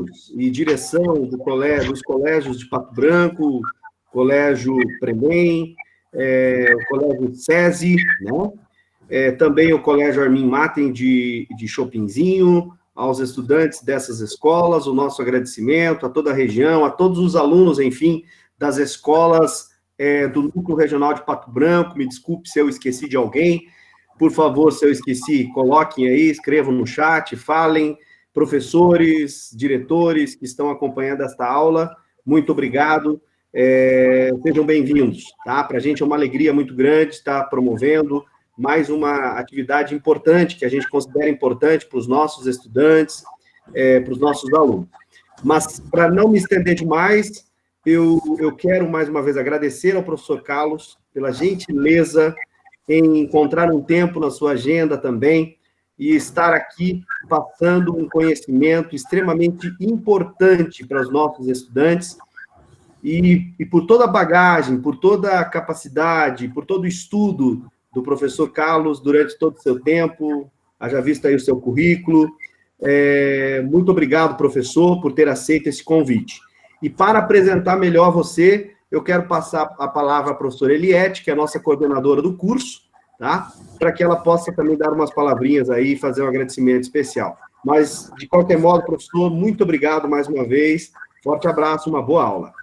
alunos e direção dos colégios de Pato Branco, Colégio Premem, o Colégio SESI, né? Também o Colégio Armin Matem de Chopinzinho, aos estudantes dessas escolas, o nosso agradecimento a toda a região, a todos os alunos, enfim, das escolas do Núcleo Regional de Pato Branco. Me desculpe se eu esqueci de alguém. Por favor, se eu esqueci, coloquem aí, escrevam no chat, falem. Professores, diretores que estão acompanhando esta aula, muito obrigado. Sejam bem-vindos, tá? Para a gente é uma alegria muito grande estar promovendo mais uma atividade importante, que a gente considera importante para os nossos estudantes, para os nossos alunos. Mas, para não me estender demais, eu quero, mais uma vez, agradecer ao professor Carlos pela gentileza em encontrar um tempo na sua agenda também e estar aqui passando um conhecimento extremamente importante para os nossos estudantes e por toda a bagagem, por toda a capacidade, por todo o estudo do professor Carlos durante todo o seu tempo, haja visto aí o seu currículo. Muito obrigado, professor, por ter aceito esse convite. E para apresentar melhor você, eu quero passar a palavra à professora Eliette, que é a nossa coordenadora do curso, tá? Para que ela possa também dar umas palavrinhas aí e fazer um agradecimento especial. Mas, de qualquer modo, professor, muito obrigado mais uma vez. Forte abraço, uma boa aula.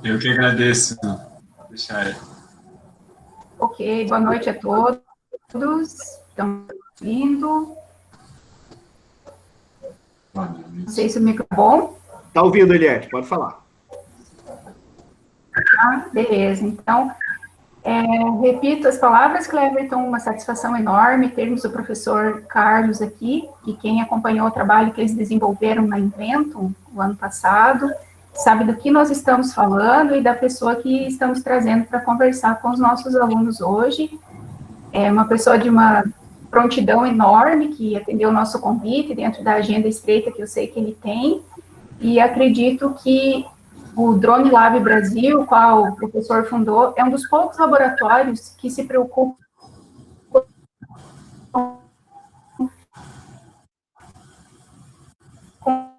Eu que agradeço. Ok, boa noite a todos. Estão ouvindo? Não sei se o microfone é bom. Está ouvindo, Eliette? Pode falar. Beleza, então, repito as palavras, Cleverton, uma satisfação enorme termos o professor Carlos aqui, e quem acompanhou o trabalho que eles desenvolveram na Inventum, o ano passado, sabe do que nós estamos falando e da pessoa que estamos trazendo para conversar com os nossos alunos hoje. É uma pessoa de uma prontidão enorme, que atendeu o nosso convite dentro da agenda estreita que eu sei que ele tem, e acredito que o Drone Lab Brasil, qual o professor fundou, é um dos poucos laboratórios que se preocupa com a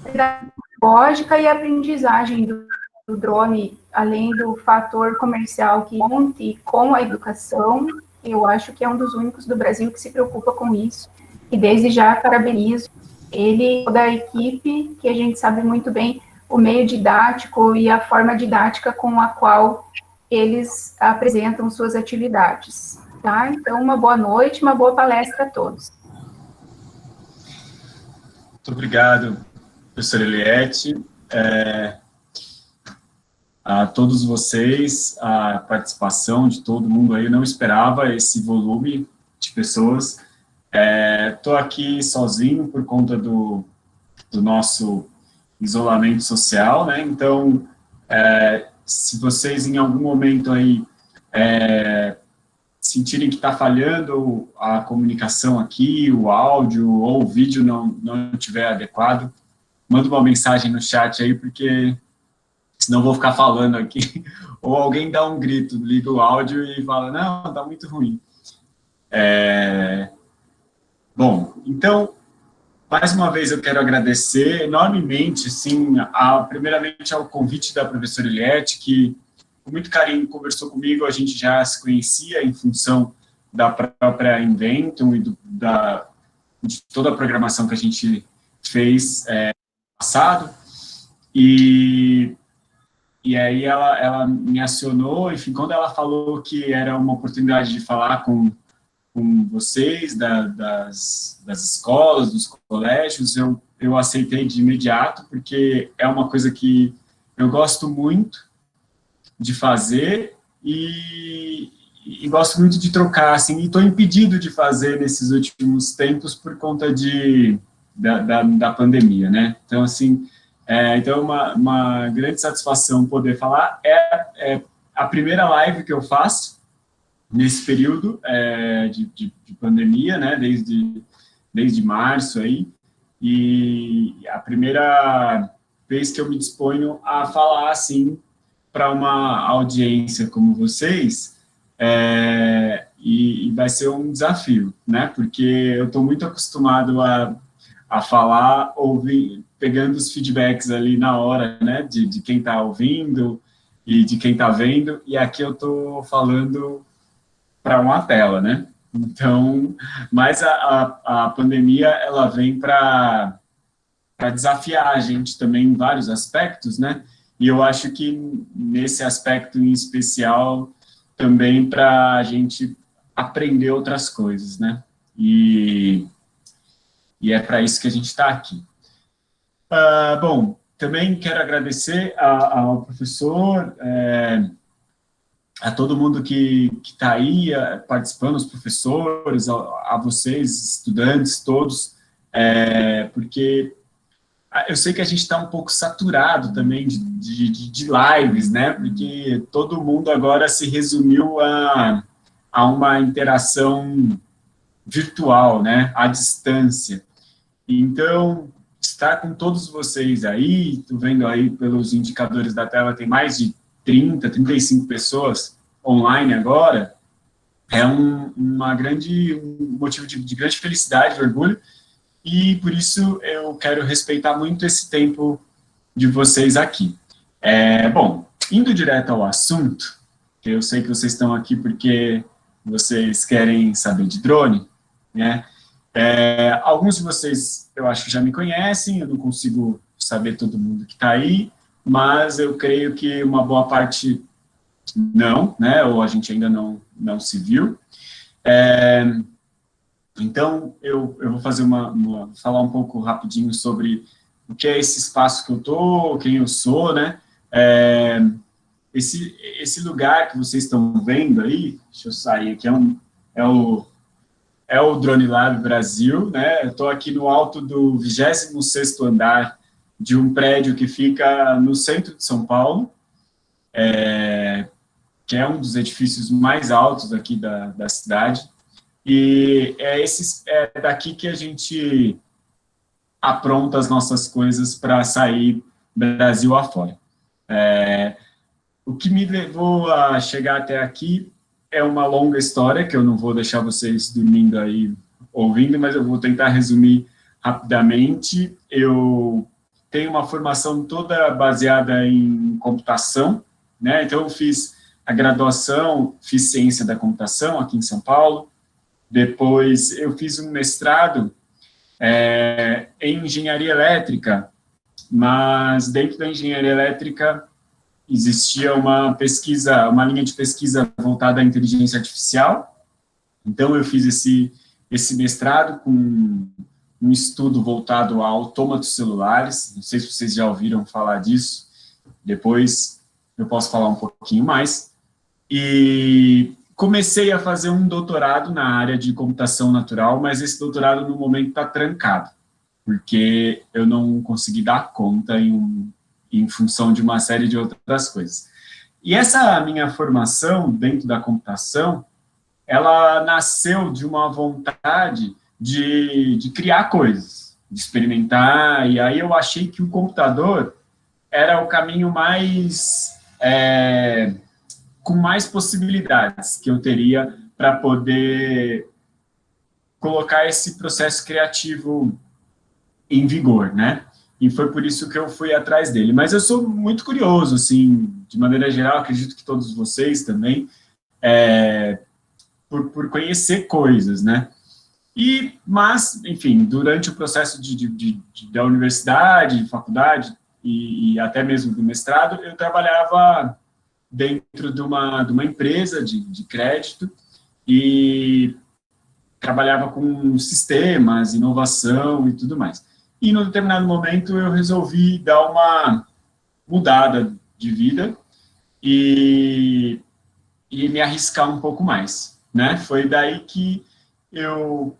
pedagógica e a aprendizagem do drone, além do fator comercial que monte com a educação. Eu acho que é um dos únicos do Brasil que se preocupa com isso, e desde já parabenizo ele e toda a equipe, que a gente sabe muito bem o meio didático e a forma didática com a qual eles apresentam suas atividades, tá? Então, uma boa noite, uma boa palestra a todos. Muito obrigado, professora Eliette. A todos vocês, a participação de todo mundo aí, eu não esperava esse volume de pessoas. Estou aqui sozinho por conta do nosso isolamento social, né? Então, se vocês em algum momento aí sentirem que está falhando a comunicação aqui, o áudio ou o vídeo não estiver adequado, manda uma mensagem no chat aí, porque senão eu vou ficar falando aqui, ou alguém dá um grito, liga o áudio e fala, não, está muito ruim. Bom, então, mais uma vez eu quero agradecer enormemente, sim, primeiramente ao convite da professora Eliette, que com muito carinho conversou comigo, a gente já se conhecia em função da própria Inventum e de toda a programação que a gente fez no passado, e aí ela me acionou, enfim, quando ela falou que era uma oportunidade de falar com vocês, das escolas, dos colégios, eu aceitei de imediato, porque é uma coisa que eu gosto muito de fazer e gosto muito de trocar, assim, e estou impedido de fazer nesses últimos tempos por conta da pandemia, né? Então, assim, então uma grande satisfação poder falar. É a primeira live que eu faço nesse período de pandemia, né, desde março aí, e a primeira vez que eu me disponho a falar, assim, para uma audiência como vocês, e vai ser um desafio, né, porque eu estou muito acostumado a a falar, pegando os feedbacks ali na hora, né, de quem está ouvindo e de quem está vendo, e aqui eu estou falando para uma tela, né? Então, mas a pandemia, ela vem para desafiar a gente também em vários aspectos, né? E eu acho que nesse aspecto em especial, também para a gente aprender outras coisas, né? E é para isso que a gente está aqui. Bom, também quero agradecer ao professor, a todo mundo que está aí participando, os professores, a vocês, estudantes, todos, porque eu sei que a gente está um pouco saturado também de lives, né? Porque todo mundo agora se resumiu a uma interação virtual, né? À distância. Então, estar com todos vocês aí, estou vendo aí pelos indicadores da tela, tem mais de 30, 35 pessoas online agora, é um motivo de grande felicidade, de orgulho, e por isso eu quero respeitar muito esse tempo de vocês aqui. Bom, indo direto ao assunto, que eu sei que vocês estão aqui porque vocês querem saber de drone, né? Alguns de vocês, eu acho que já me conhecem, eu não consigo saber todo mundo que está aí, mas eu creio que uma boa parte não, né? Ou a gente ainda não se viu. Então, eu vou fazer falar um pouco rapidinho sobre o que é esse espaço que eu estou, quem eu sou, né? Esse lugar que vocês estão vendo aí, deixa eu sair aqui, é o Drone Lab Brasil, né? Eu estou aqui no alto do 26º andar de um prédio que fica no centro de São Paulo, que é um dos edifícios mais altos aqui da cidade. E é daqui que a gente apronta as nossas coisas para sair Brasil afora. O que me levou a chegar até aqui é uma longa história, que eu não vou deixar vocês dormindo aí ouvindo, mas eu vou tentar resumir rapidamente. Eu tenho uma formação toda baseada em computação, né? Então eu fiz a graduação, fiz ciência da computação aqui em São Paulo. Depois eu fiz um mestrado em engenharia elétrica, mas dentro da engenharia elétrica existia uma linha de pesquisa voltada à inteligência artificial. Então eu fiz esse mestrado com um estudo voltado a autômatos celulares. Não sei se vocês já ouviram falar disso. Depois eu posso falar um pouquinho mais. E comecei a fazer um doutorado na área de computação natural, mas esse doutorado, no momento, está trancado, porque eu não consegui dar conta em função de uma série de outras coisas. E essa minha formação dentro da computação, ela nasceu de uma vontade de criar coisas, de experimentar, e aí eu achei que o computador era o caminho com mais possibilidades que eu teria para poder colocar esse processo criativo em vigor, né? E foi por isso que eu fui atrás dele. Mas eu sou muito curioso, assim, de maneira geral, acredito que todos vocês também, por conhecer coisas, né? Mas, enfim, durante o processo da universidade, de faculdade e até mesmo do mestrado, eu trabalhava dentro de uma empresa de crédito e trabalhava com sistemas, inovação e tudo mais. E, num determinado momento, eu resolvi dar uma mudada de vida e me arriscar um pouco mais, né? Foi daí que eu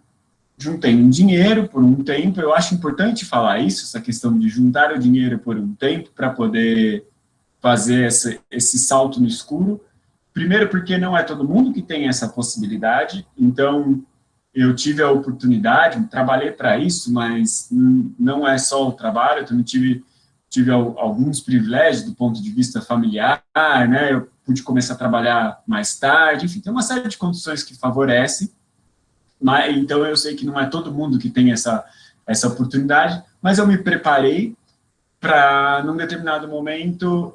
juntei um dinheiro por um tempo. Eu acho importante falar isso, essa questão de juntar o dinheiro por um tempo para poder fazer esse salto no escuro. Primeiro, porque não é todo mundo que tem essa possibilidade, então eu tive a oportunidade, trabalhei para isso, mas não é só o trabalho, eu também tive alguns privilégios do ponto de vista familiar, né? Eu pude começar a trabalhar mais tarde, enfim, tem uma série de condições que favorecem, mas então eu sei que não é todo mundo que tem essa essa oportunidade, mas eu me preparei para, num determinado momento,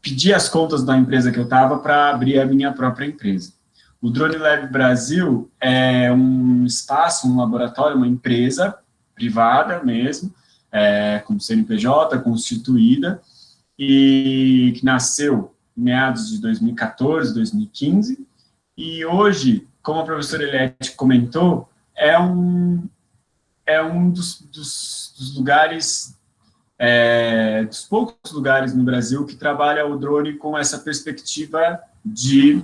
pedir as contas da empresa que eu estava para abrir a minha própria empresa. O Drone Lab Brasil é um espaço, um laboratório, uma empresa privada mesmo, com CNPJ constituída, e que nasceu em meados de 2014, 2015, e hoje, como a professora Eliette comentou, é um dos lugares, dos poucos lugares no Brasil que trabalha o drone com essa perspectiva de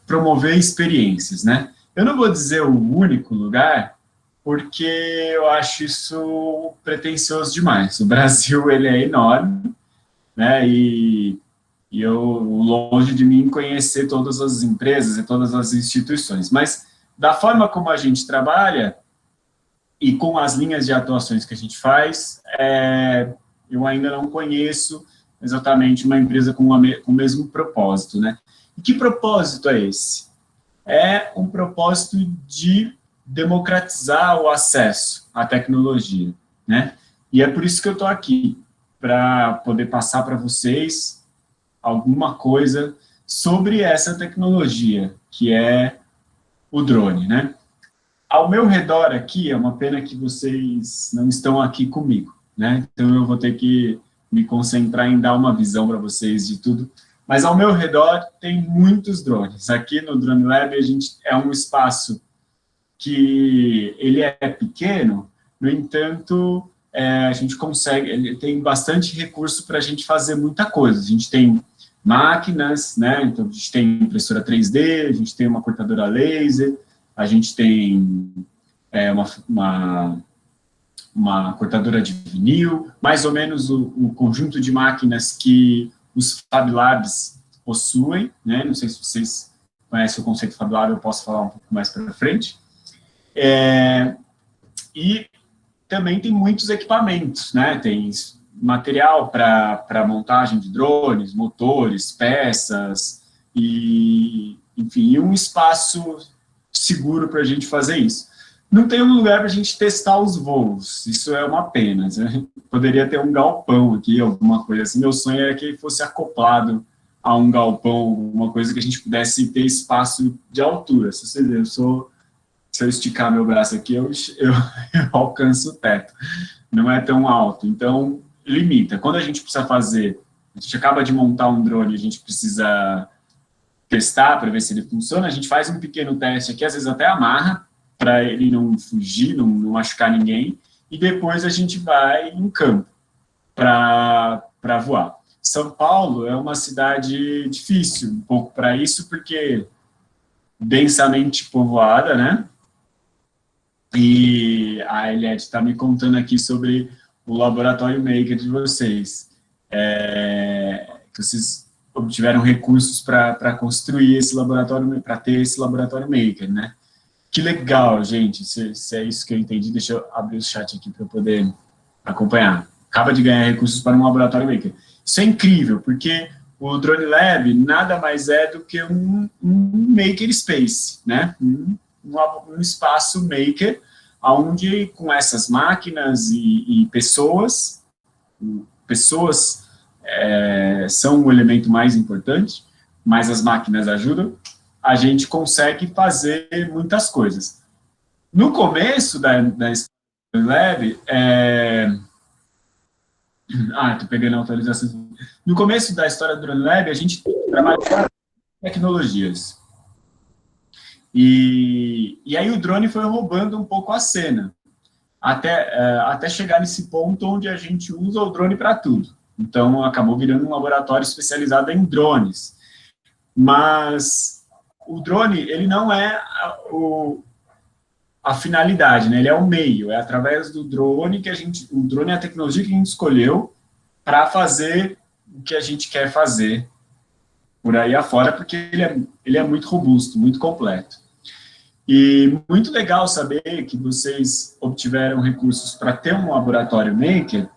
promover experiências, né? Eu não vou dizer o único lugar, porque eu acho isso pretensioso demais. O Brasil, ele é enorme, né? E eu, longe de mim, conhecer todas as empresas e todas as instituições. Mas, da forma como a gente trabalha e com as linhas de atuações que a gente faz, eu ainda não conheço exatamente uma empresa com o mesmo propósito, né? E que propósito é esse? É um propósito de democratizar o acesso à tecnologia, né? E é por isso que eu estou aqui, para poder passar para vocês alguma coisa sobre essa tecnologia, que é o drone, né? Ao meu redor aqui, é uma pena que vocês não estão aqui comigo, né? Então eu vou ter que me concentrar em dar uma visão para vocês de tudo. Mas ao meu redor tem muitos drones. Aqui no Drone Lab a gente é um espaço que ele é pequeno, no entanto, a gente consegue, ele tem bastante recurso para a gente fazer muita coisa. A gente tem máquinas, né? Então a gente tem impressora 3D, a gente tem uma cortadora laser, a gente tem uma cortadora de vinil, mais ou menos o conjunto de máquinas que os Fab Labs possuem, né? Não sei se vocês conhecem o conceito Fab Lab, eu posso falar um pouco mais para frente. E também tem muitos equipamentos, né? Tem material para montagem de drones, motores, peças, e, enfim, um espaço seguro para a gente fazer isso. Não tem um lugar para a gente testar os voos, isso é uma pena, né? Poderia ter um galpão aqui, alguma coisa assim. Meu sonho era que ele fosse acoplado a um galpão, uma coisa que a gente pudesse ter espaço de altura. Se vocês verem, se eu esticar meu braço aqui, eu alcanço o teto. Não é tão alto, então limita. Quando a gente precisa fazer, a gente acaba de montar um drone, a gente precisa testar para ver se ele funciona, a gente faz um pequeno teste aqui, às vezes até amarra, para ele não fugir, não machucar ninguém, e depois a gente vai em campo para voar. São Paulo é uma cidade difícil, um pouco para isso, porque densamente povoada, né? E a Eliette está me contando aqui sobre o laboratório maker de vocês, que vocês obtiveram recursos para construir esse laboratório, para ter esse laboratório maker, né? Que legal, gente, se é isso que eu entendi, deixa eu abrir o chat aqui para eu poder acompanhar. Acaba de ganhar recursos para um laboratório maker. Isso é incrível, porque o Drone Lab nada mais é do que um maker space, né? Um espaço maker, onde com essas máquinas e pessoas são o elemento mais importante, mas as máquinas ajudam, a gente consegue fazer muitas coisas. No começo da Lab, estou pegando a atualização. No começo da história do Drone Lab, a gente trabalha com tecnologias. E aí o drone foi roubando um pouco a cena, até chegar nesse ponto onde a gente usa o drone para tudo. Então, acabou virando um laboratório especializado em drones. Mas o drone, ele não é a finalidade, né? Ele é o meio, é através do drone o drone é a tecnologia que a gente escolheu para fazer o que a gente quer fazer por aí afora, porque ele é muito robusto, muito completo. E muito legal saber que vocês obtiveram recursos para ter um laboratório maker.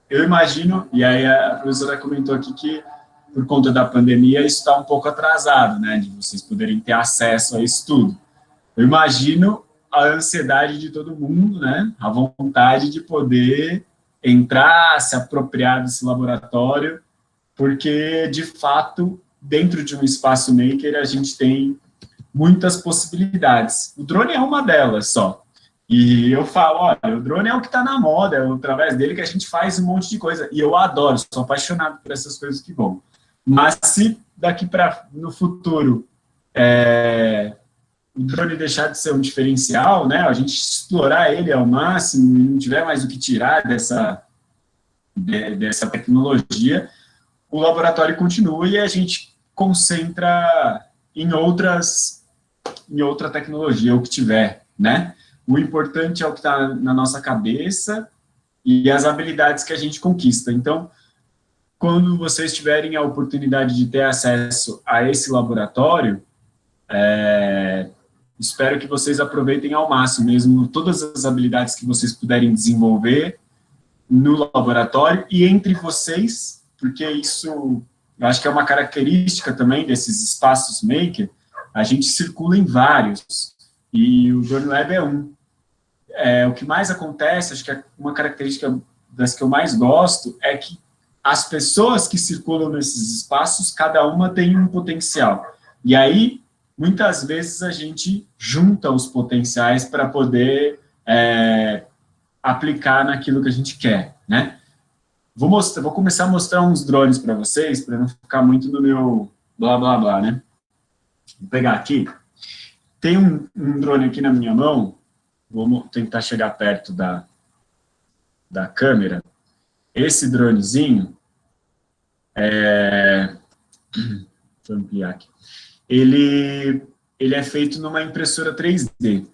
Eu imagino, e aí a professora comentou aqui que por conta da pandemia isso está um pouco atrasado, né, de vocês poderem ter acesso a isso tudo. Eu imagino a ansiedade de todo mundo, né? A vontade de poder entrar, se apropriar desse laboratório, porque, de fato, dentro de um espaço maker, a gente tem muitas possibilidades. O drone é uma delas só. E eu falo, olha, o drone é o que está na moda, é através dele que a gente faz um monte de coisa. E eu adoro, sou apaixonado por essas coisas que vão. Mas se daqui para no futuro o drone deixar de ser um diferencial, né, a gente explorar ele ao máximo, não tiver mais o que tirar dessa tecnologia, o laboratório continua e a gente concentra em outra tecnologia, o que tiver, né? O importante é o que está na nossa cabeça e as habilidades que a gente conquista. Então, quando vocês tiverem a oportunidade de ter acesso a esse laboratório, espero que vocês aproveitem ao máximo mesmo todas as habilidades que vocês puderem desenvolver no laboratório e entre vocês, porque isso, eu acho que é uma característica também desses espaços maker, a gente circula em vários, e o Drone Lab é um. O que mais acontece, acho que é uma característica das que eu mais gosto, é que as pessoas que circulam nesses espaços, cada uma tem um potencial. E aí, muitas vezes, a gente junta os potenciais para poder aplicar naquilo que a gente quer, né? Vou começar a mostrar uns drones para vocês, para não ficar muito no meu blá, blá, blá, né? Vou pegar aqui. Tem um drone aqui na minha mão, vou tentar chegar perto da câmera. Esse dronezinho, deixa eu ampliar aqui. Ele é feito numa impressora 3D,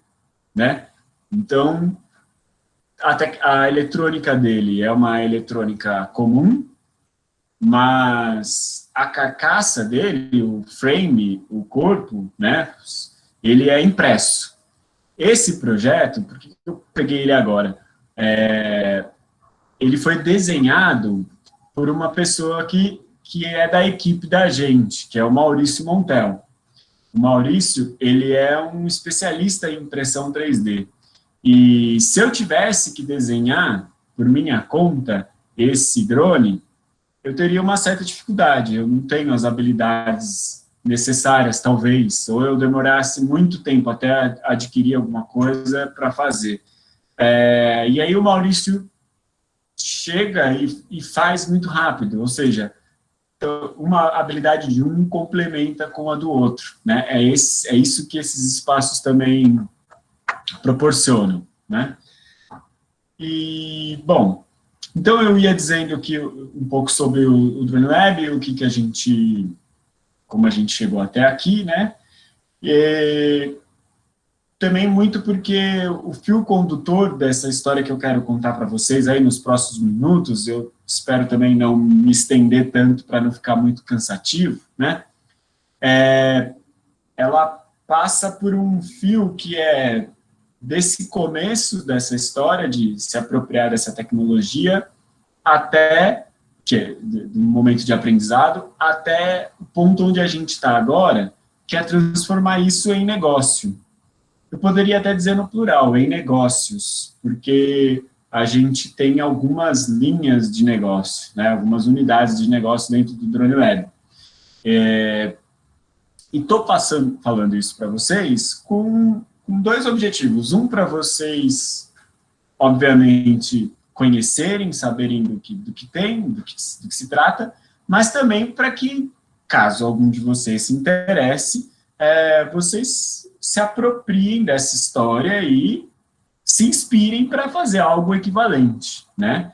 né? Então, a eletrônica dele é uma eletrônica comum, mas a carcaça dele, o frame, o corpo, né, ele é impresso. Esse projeto, por que eu peguei ele agora? Ele foi desenhado por uma pessoa que é da equipe da gente, que é o Maurício Montel. O Maurício, ele é um especialista em impressão 3D. E se eu tivesse que desenhar, por minha conta, esse drone, eu teria uma certa dificuldade. Eu não tenho as habilidades necessárias, talvez, ou eu demorasse muito tempo até adquirir alguma coisa para fazer. E aí o Maurício chega e faz muito rápido, ou seja, uma habilidade de um complementa com a do outro, né? É isso que esses espaços também proporcionam, né? E, bom, então eu ia dizendo aqui um pouco sobre o Drone Lab, como a gente chegou até aqui, né? E também muito porque o fio condutor dessa história que eu quero contar para vocês aí nos próximos minutos, eu espero também não me estender tanto para não ficar muito cansativo, né? Ela passa por um fio que é desse começo dessa história de se apropriar dessa tecnologia até do momento de aprendizado até o ponto onde a gente está agora, que é transformar isso em negócio. Eu poderia até dizer no plural, em negócios, porque a gente tem algumas linhas de negócio, né, algumas unidades de negócio dentro do Drone Lab. E estou falando isso para vocês com dois objetivos. Um, para vocês, obviamente, conhecerem, saberem do que tem, do que se trata, mas também para que, caso algum de vocês se interesse, vocês se apropriem dessa história e se inspirem para fazer algo equivalente, né?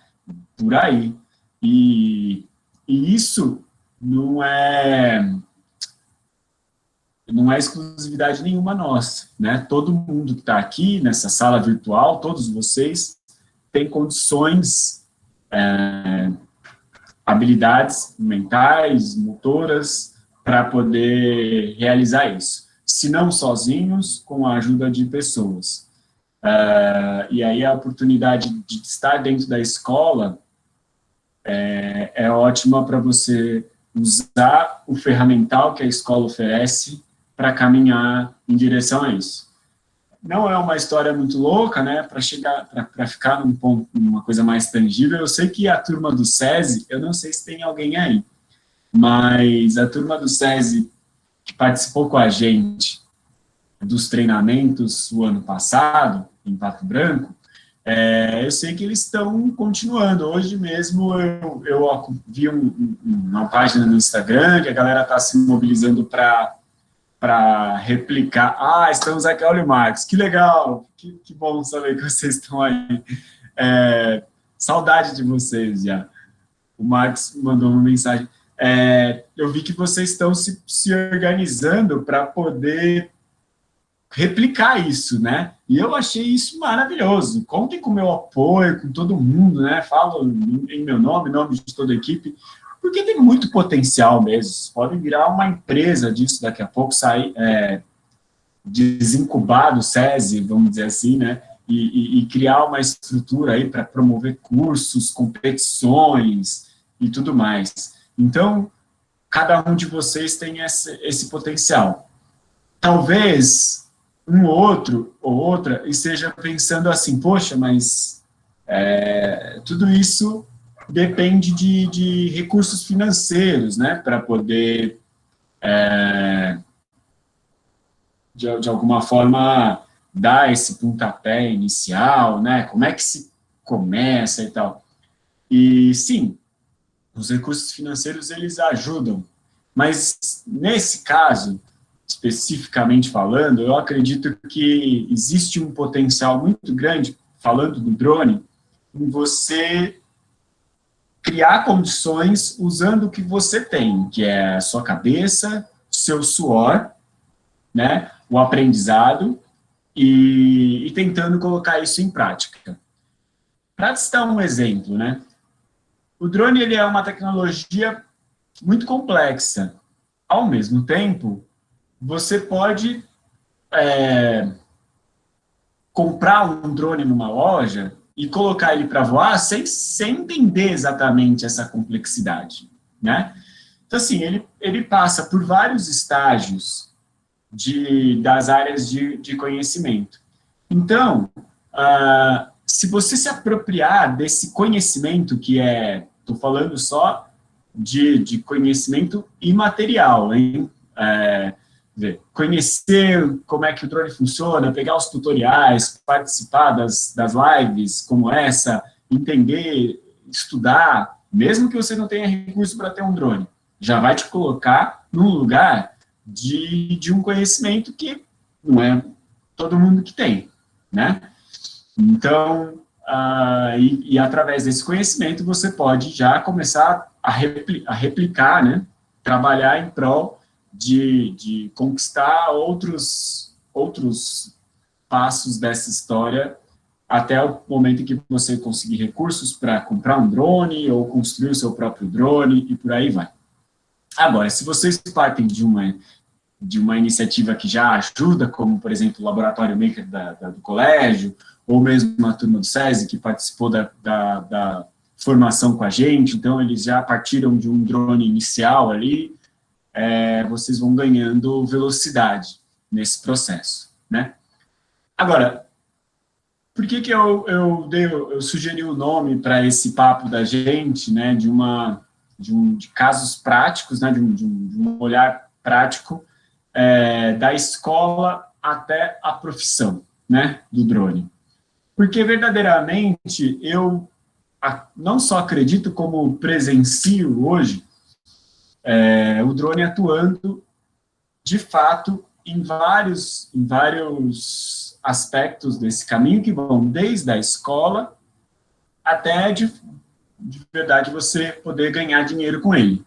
Por aí. E isso não é exclusividade nenhuma nossa, né? Todo mundo que está aqui nessa sala virtual, todos vocês, têm condições, habilidades mentais, motoras, para poder realizar isso. Se não sozinhos, com a ajuda de pessoas. E aí a oportunidade de estar dentro da escola é ótima para você usar o ferramental que a escola oferece para caminhar em direção a isso. não é uma história muito louca, né, para ficar num ponto, numa coisa mais tangível. Eu sei que a turma do SESI, eu não sei se tem alguém aí, mas a turma do SESI que participou com a gente dos treinamentos o ano passado, em Pato Branco, eu sei que eles estão continuando. Hoje mesmo eu vi uma página no Instagram que a galera está se mobilizando para replicar. Ah, estamos aqui, olha o Marcos, que legal, que bom saber que vocês estão aí. Saudade de vocês já. O Marcos mandou uma mensagem. Eu vi que vocês estão se organizando para poder replicar isso, né? E eu achei isso maravilhoso. Contem com o meu apoio, com todo mundo, né? Falo em meu nome, em nome de toda a equipe, porque tem muito potencial mesmo. Vocês podem virar uma empresa disso daqui a pouco, sair desincubar do SESI, vamos dizer assim, né? E criar uma estrutura aí para promover cursos, competições e tudo mais. Então, cada um de vocês tem esse potencial. Talvez um outro ou outra esteja pensando assim, poxa, mas tudo isso depende de recursos financeiros, né, para poder, de alguma forma, dar esse pontapé inicial, né, como é que se começa e tal. E, sim, os recursos financeiros, eles ajudam, mas, nesse caso, especificamente falando, eu acredito que existe um potencial muito grande, falando do drone, em você criar condições usando o que você tem, que é a sua cabeça, seu suor, né, o aprendizado, e tentando colocar isso em prática. Para te dar um exemplo, né, o drone ele é uma tecnologia muito complexa. Ao mesmo tempo, você pode comprar um drone numa loja e colocar ele para voar sem entender exatamente essa complexidade, né? Então, assim, ele passa por vários estágios das áreas de conhecimento. Então, se você se apropriar desse conhecimento que estou falando só de conhecimento imaterial, hein? Conhecer como é que o drone funciona, pegar os tutoriais, participar das lives como essa, entender, estudar, mesmo que você não tenha recurso para ter um drone, já vai te colocar num lugar de um conhecimento que não é todo mundo que tem, né? Então, e através desse conhecimento você pode já começar a replicar, né? Trabalhar em prol de conquistar outros passos dessa história até o momento em que você conseguir recursos para comprar um drone ou construir o seu próprio drone e por aí vai. Agora, se vocês partem de uma iniciativa que já ajuda, como, por exemplo, o Laboratório Maker do colégio, ou mesmo a turma do SESI, que participou da formação com a gente, então eles já partiram de um drone inicial ali, vocês vão ganhando velocidade nesse processo, né? Agora, por que eu sugeri o nome para esse papo da gente, né, de casos práticos, né, de um olhar prático da escola até a profissão, né, do drone? Porque, verdadeiramente, eu não só acredito, como presencio hoje o drone atuando, de fato, em vários aspectos desse caminho, que vão desde a escola até, de verdade, você poder ganhar dinheiro com ele,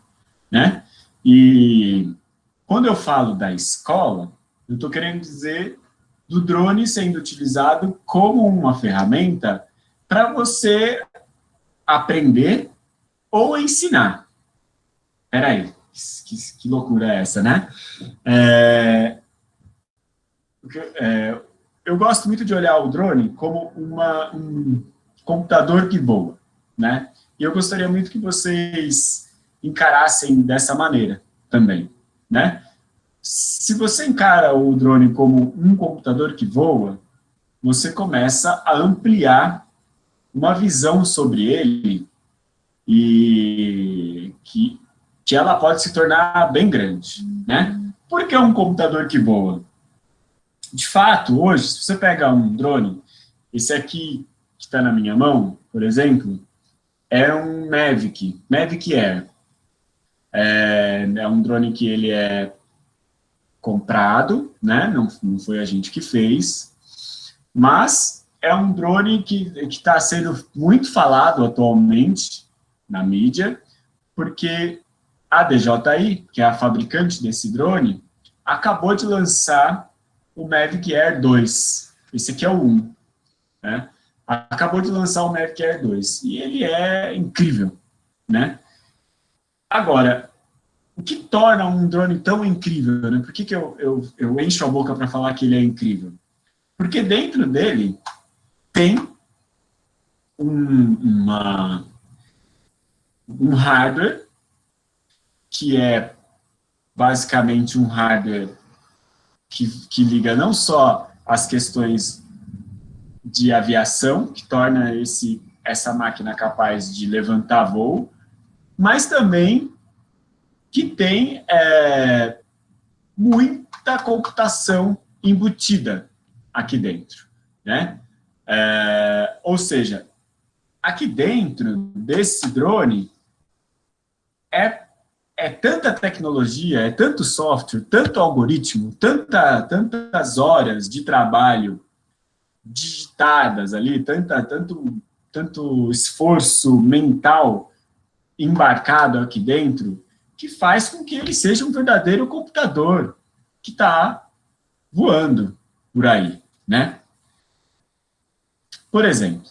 né? E quando eu falo da escola, eu estou querendo dizer do drone sendo utilizado como uma ferramenta para você aprender ou ensinar. Espera aí, que loucura é essa, né? Eu gosto muito de olhar o drone como um computador que voa, né? E eu gostaria muito que vocês encarassem dessa maneira também, né? Se você encara o drone como um computador que voa, você começa a ampliar uma visão sobre ele e que ela pode se tornar bem grande, né? Por que um computador que voa? De fato, hoje, se você pega um drone, esse aqui que está na minha mão, por exemplo, é um Mavic Air. É um drone que ele é comprado, né? Não foi a gente que fez, mas é um drone que está sendo muito falado atualmente na mídia, porque a DJI, que é a fabricante desse drone, acabou de lançar o Mavic Air 2. Esse aqui é o 1, né? Acabou de lançar o Mavic Air 2, e ele é incrível, né? Agora, o que torna um drone tão incrível, né? Por que eu encho a boca para falar que ele é incrível? Porque dentro dele tem um hardware que é basicamente um hardware que liga não só as questões de aviação, que torna essa máquina capaz de levantar voo, mas também que tem muita computação embutida aqui dentro, né? Ou seja, aqui dentro desse drone é tanta tecnologia, é tanto software, tanto algoritmo, tantas horas de trabalho digitadas ali, tanto esforço mental embarcado aqui dentro, que faz com que ele seja um verdadeiro computador que está voando por aí, né? Por exemplo,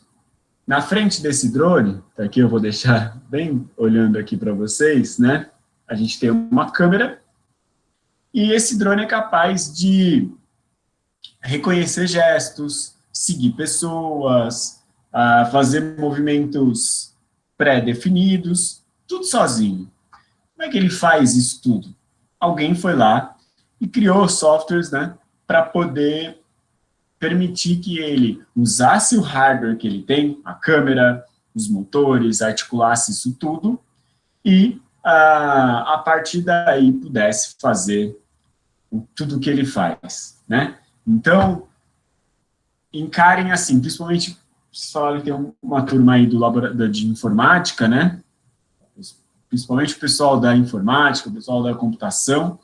na frente desse drone, aqui eu vou deixar bem olhando aqui para vocês, né? A gente tem uma câmera e esse drone é capaz de reconhecer gestos, seguir pessoas, fazer movimentos pré-definidos, tudo sozinho. Como é que ele faz isso tudo? Alguém foi lá e criou softwares, né, para poder permitir que ele usasse o hardware que ele tem, a câmera, os motores, articulasse isso tudo e, a partir daí, pudesse fazer tudo o que ele faz, né? Então, encarem assim, principalmente, vocês falaram que tem uma turma aí de informática, né? Principalmente o pessoal da informática, o pessoal da computação,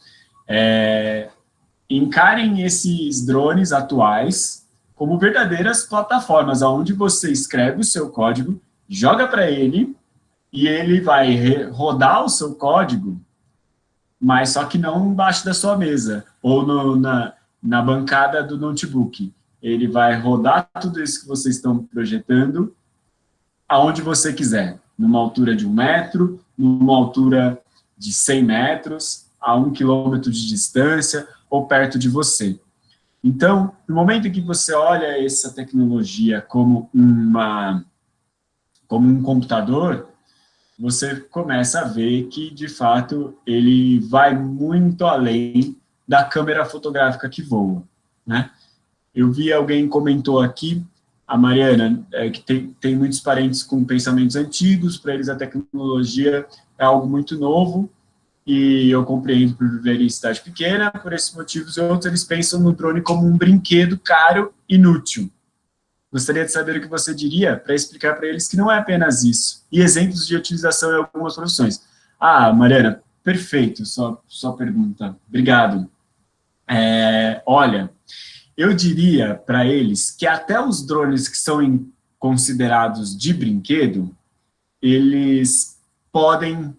encarem esses drones atuais como verdadeiras plataformas, onde você escreve o seu código, joga para ele, e ele vai rodar o seu código, mas só que não embaixo da sua mesa, ou na bancada do notebook. Ele vai rodar tudo isso que vocês estão projetando aonde você quiser, numa altura de 1 metro, numa altura de 100 metros, a 1 quilômetro de distância, ou perto de você. Então, no momento em que você olha essa tecnologia como um computador, você começa a ver que, de fato, ele vai muito além da câmera fotográfica que voa, né? Eu vi alguém comentou aqui, a Mariana, que tem muitos parentes com pensamentos antigos, para eles a tecnologia é algo muito novo, e eu compreendo por viver em cidade pequena, por esses motivos e outros, eles pensam no drone como um brinquedo caro, inútil. Gostaria de saber o que você diria para explicar para eles que não é apenas isso, e exemplos de utilização em algumas profissões. Mariana, perfeito, sua pergunta, obrigado. Olha, eu diria para eles que até os drones que são considerados de brinquedo, eles podem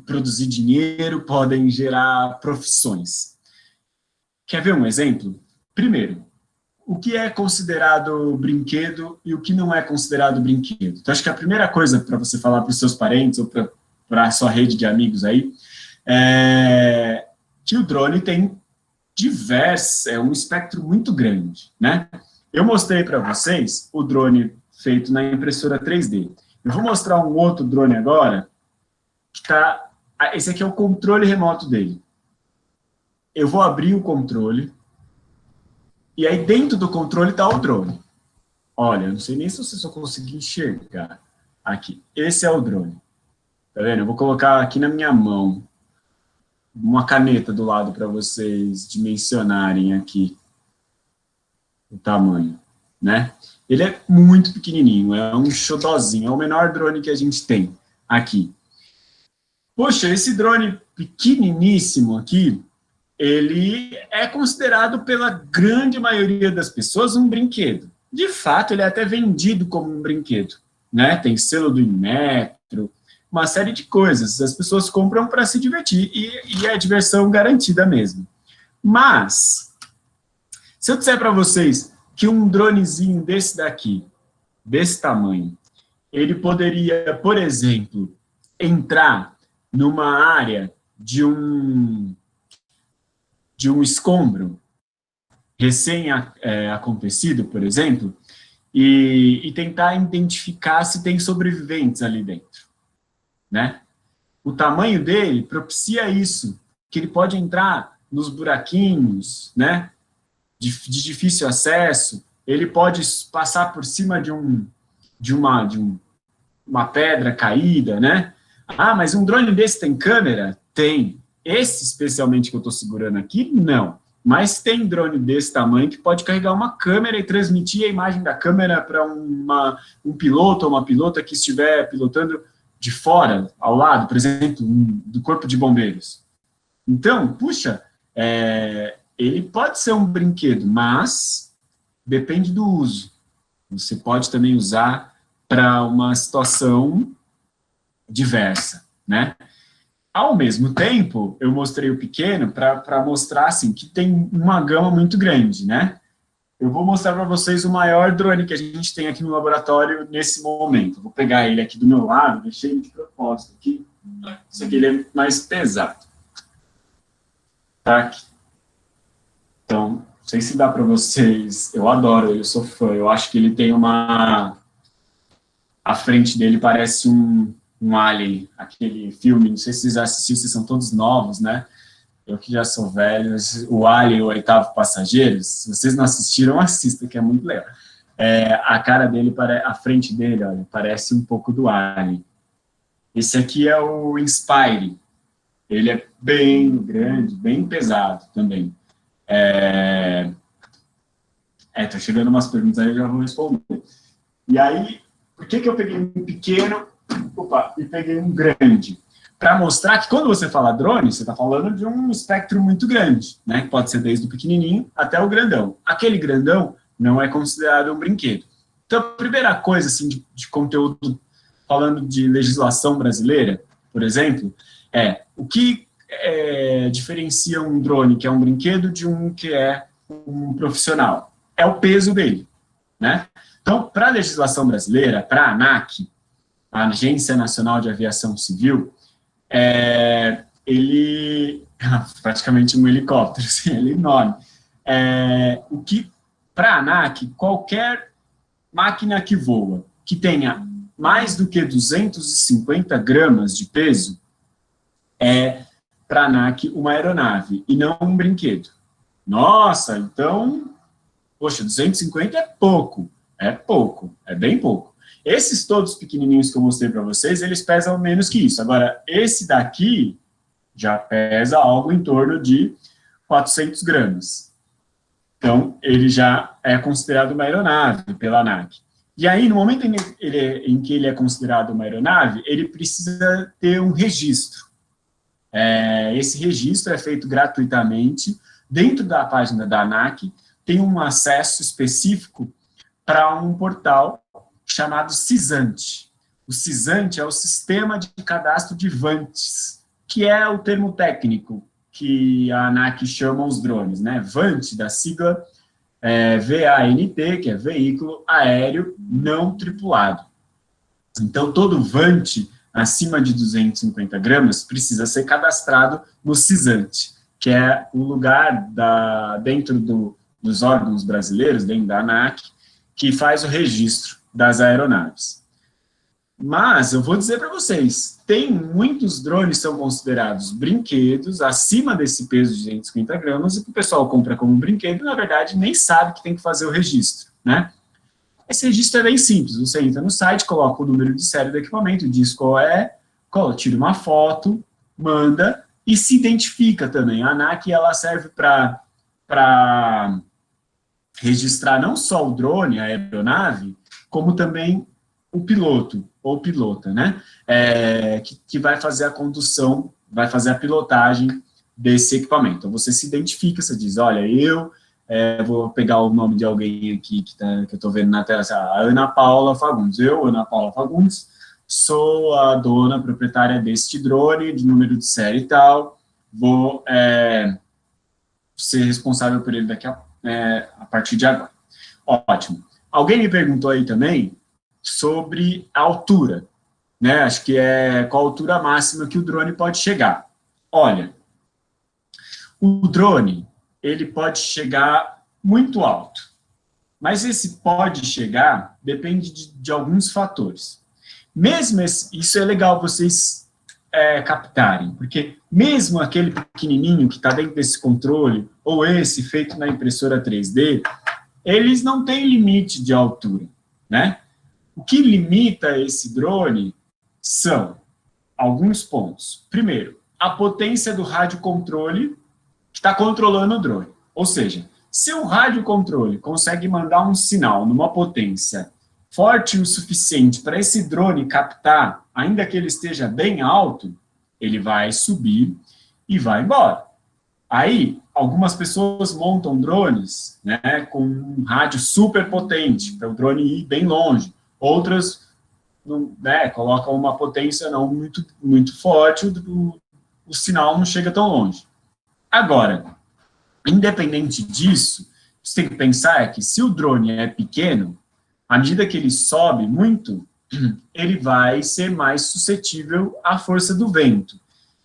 produzir dinheiro, podem gerar profissões. Quer ver um exemplo? Primeiro, o que é considerado brinquedo e o que não é considerado brinquedo? Então, acho que a primeira coisa para você falar para os seus parentes ou para a sua rede de amigos aí, é que o drone tem um espectro muito grande, né? Eu mostrei para vocês o drone feito na impressora 3D. Eu vou mostrar um outro drone agora, que está esse aqui é o controle remoto dele. Eu vou abrir o controle, e aí dentro do controle está o drone. Olha, eu não sei nem se você só conseguir enxergar. Aqui, esse é o drone. Tá vendo? Eu vou colocar aqui na minha mão uma caneta do lado para vocês dimensionarem aqui o tamanho, né? Ele é muito pequenininho, é um xodozinho, é o menor drone que a gente tem aqui. Poxa, esse drone pequeniníssimo aqui, ele é considerado pela grande maioria das pessoas um brinquedo. De fato, ele é até vendido como um brinquedo, né? Tem selo do Inmetro, uma série de coisas. As pessoas compram para se divertir e é diversão garantida mesmo. Mas, se eu disser para vocês que um dronezinho desse daqui, desse tamanho, ele poderia, por exemplo, entrar numa área de um escombro recém-acontecido, por exemplo, e tentar identificar se tem sobreviventes ali dentro, né? O tamanho dele propicia isso, que ele pode entrar nos buraquinhos, né, de difícil acesso, ele pode passar por cima de uma pedra caída, né? Ah, mas um drone desse tem câmera? Tem. Esse, especialmente, que eu estou segurando aqui, não. Mas tem drone desse tamanho que pode carregar uma câmera e transmitir a imagem da câmera para um piloto ou uma pilota que estiver pilotando de fora, ao lado, por exemplo, do corpo de bombeiros. Então, puxa, ele pode ser um brinquedo, mas depende do uso. Você pode também usar para uma situação diversa, né? Ao mesmo tempo, eu mostrei o pequeno para mostrar, assim, que tem uma gama muito grande, né? Eu vou mostrar para vocês o maior drone que a gente tem aqui no laboratório nesse momento. Vou pegar ele aqui do meu lado, deixei ele de propósito aqui. Isso aqui ele é mais pesado. Tá aqui. Então, não sei se dá para vocês... Eu adoro ele, eu sou fã. Eu acho que ele tem uma... A frente dele parece um Alien, aquele filme, não sei se vocês já assistiram, vocês são todos novos, né? Eu que já sou velho, o Alien, o Oitavo Passageiro, se vocês não assistiram, assistam, que é muito legal. A cara dele, a frente dele, olha, parece um pouco do Alien. Esse aqui é o Inspire, ele é bem grande, bem pesado também. Tá chegando umas perguntas aí, eu já vou responder. E aí, por que eu peguei um pequeno e peguei um grande? Para mostrar que quando você fala drone, você está falando de um espectro muito grande, né? Que pode ser desde o pequenininho até o grandão. Aquele grandão não é considerado um brinquedo. Então, a primeira coisa assim, de conteúdo, falando de legislação brasileira, por exemplo, o que diferencia um drone que é um brinquedo de um que é um profissional? É o peso dele, né? Então, para a legislação brasileira, para a ANAC, a Agência Nacional de Aviação Civil, ele praticamente um helicóptero, assim, ele é enorme. O que, para a ANAC, qualquer máquina que voa, que tenha mais do que 250 gramas de peso, é, para a ANAC, uma aeronave, e não um brinquedo. Nossa, então, poxa, 250 é pouco, é bem pouco. Esses todos pequenininhos que eu mostrei para vocês, eles pesam menos que isso. Agora, esse daqui já pesa algo em torno de 400 gramas. Então, ele já é considerado uma aeronave pela ANAC. E aí, no momento em que ele é considerado uma aeronave, ele precisa ter um registro. Esse registro é feito gratuitamente. Dentro da página da ANAC, tem um acesso específico para um portal chamado CISANT. O CISANT é o Sistema de Cadastro de VANTs, que é o termo técnico que a ANAC chama os drones, né? VANT, da sigla VANT, que é Veículo Aéreo Não Tripulado. Então, todo VANT acima de 250 gramas precisa ser cadastrado no CISANT, que é o lugar dentro dos órgãos brasileiros, dentro da ANAC, que faz o registro das aeronaves. Mas eu vou dizer para vocês, tem muitos drones que são considerados brinquedos, acima desse peso de 250 gramas, e que o pessoal compra como brinquedo, e, na verdade, nem sabe que tem que fazer o registro, né? Esse registro é bem simples, você entra no site, coloca o número de série do equipamento, diz qual é, tira uma foto, manda, e se identifica também. A ANAC, ela serve para registrar não só o drone, a aeronave, como também o piloto, ou pilota, né? Que vai fazer a condução, vai fazer a pilotagem desse equipamento. Então, você se identifica, você diz, olha, eu vou pegar o nome de alguém aqui que eu estou vendo na tela, a Ana Paula Fagundes. Eu, Ana Paula Fagundes, sou a dona proprietária deste drone, de número de série e tal, vou ser responsável por ele a partir de agora. Ótimo. Alguém me perguntou aí também sobre a altura, né? Acho que qual a altura máxima que o drone pode chegar. Olha, o drone, ele pode chegar muito alto, mas esse pode chegar depende de alguns fatores. Mesmo isso é legal vocês captarem, porque mesmo aquele pequenininho que está dentro desse controle, ou esse feito na impressora 3D, eles não têm limite de altura, né? O que limita esse drone são alguns pontos. Primeiro, a potência do radiocontrole que está controlando o drone. Ou seja, se o radiocontrole consegue mandar um sinal numa potência forte o suficiente para esse drone captar, ainda que ele esteja bem alto, ele vai subir e vai embora. Aí, algumas pessoas montam drones, né, com um rádio super potente, para o drone ir bem longe. Outras, né, colocam uma potência não muito forte, o sinal não chega tão longe. Agora, independente disso, você tem que pensar que se o drone é pequeno, à medida que ele sobe muito, ele vai ser mais suscetível à força do vento.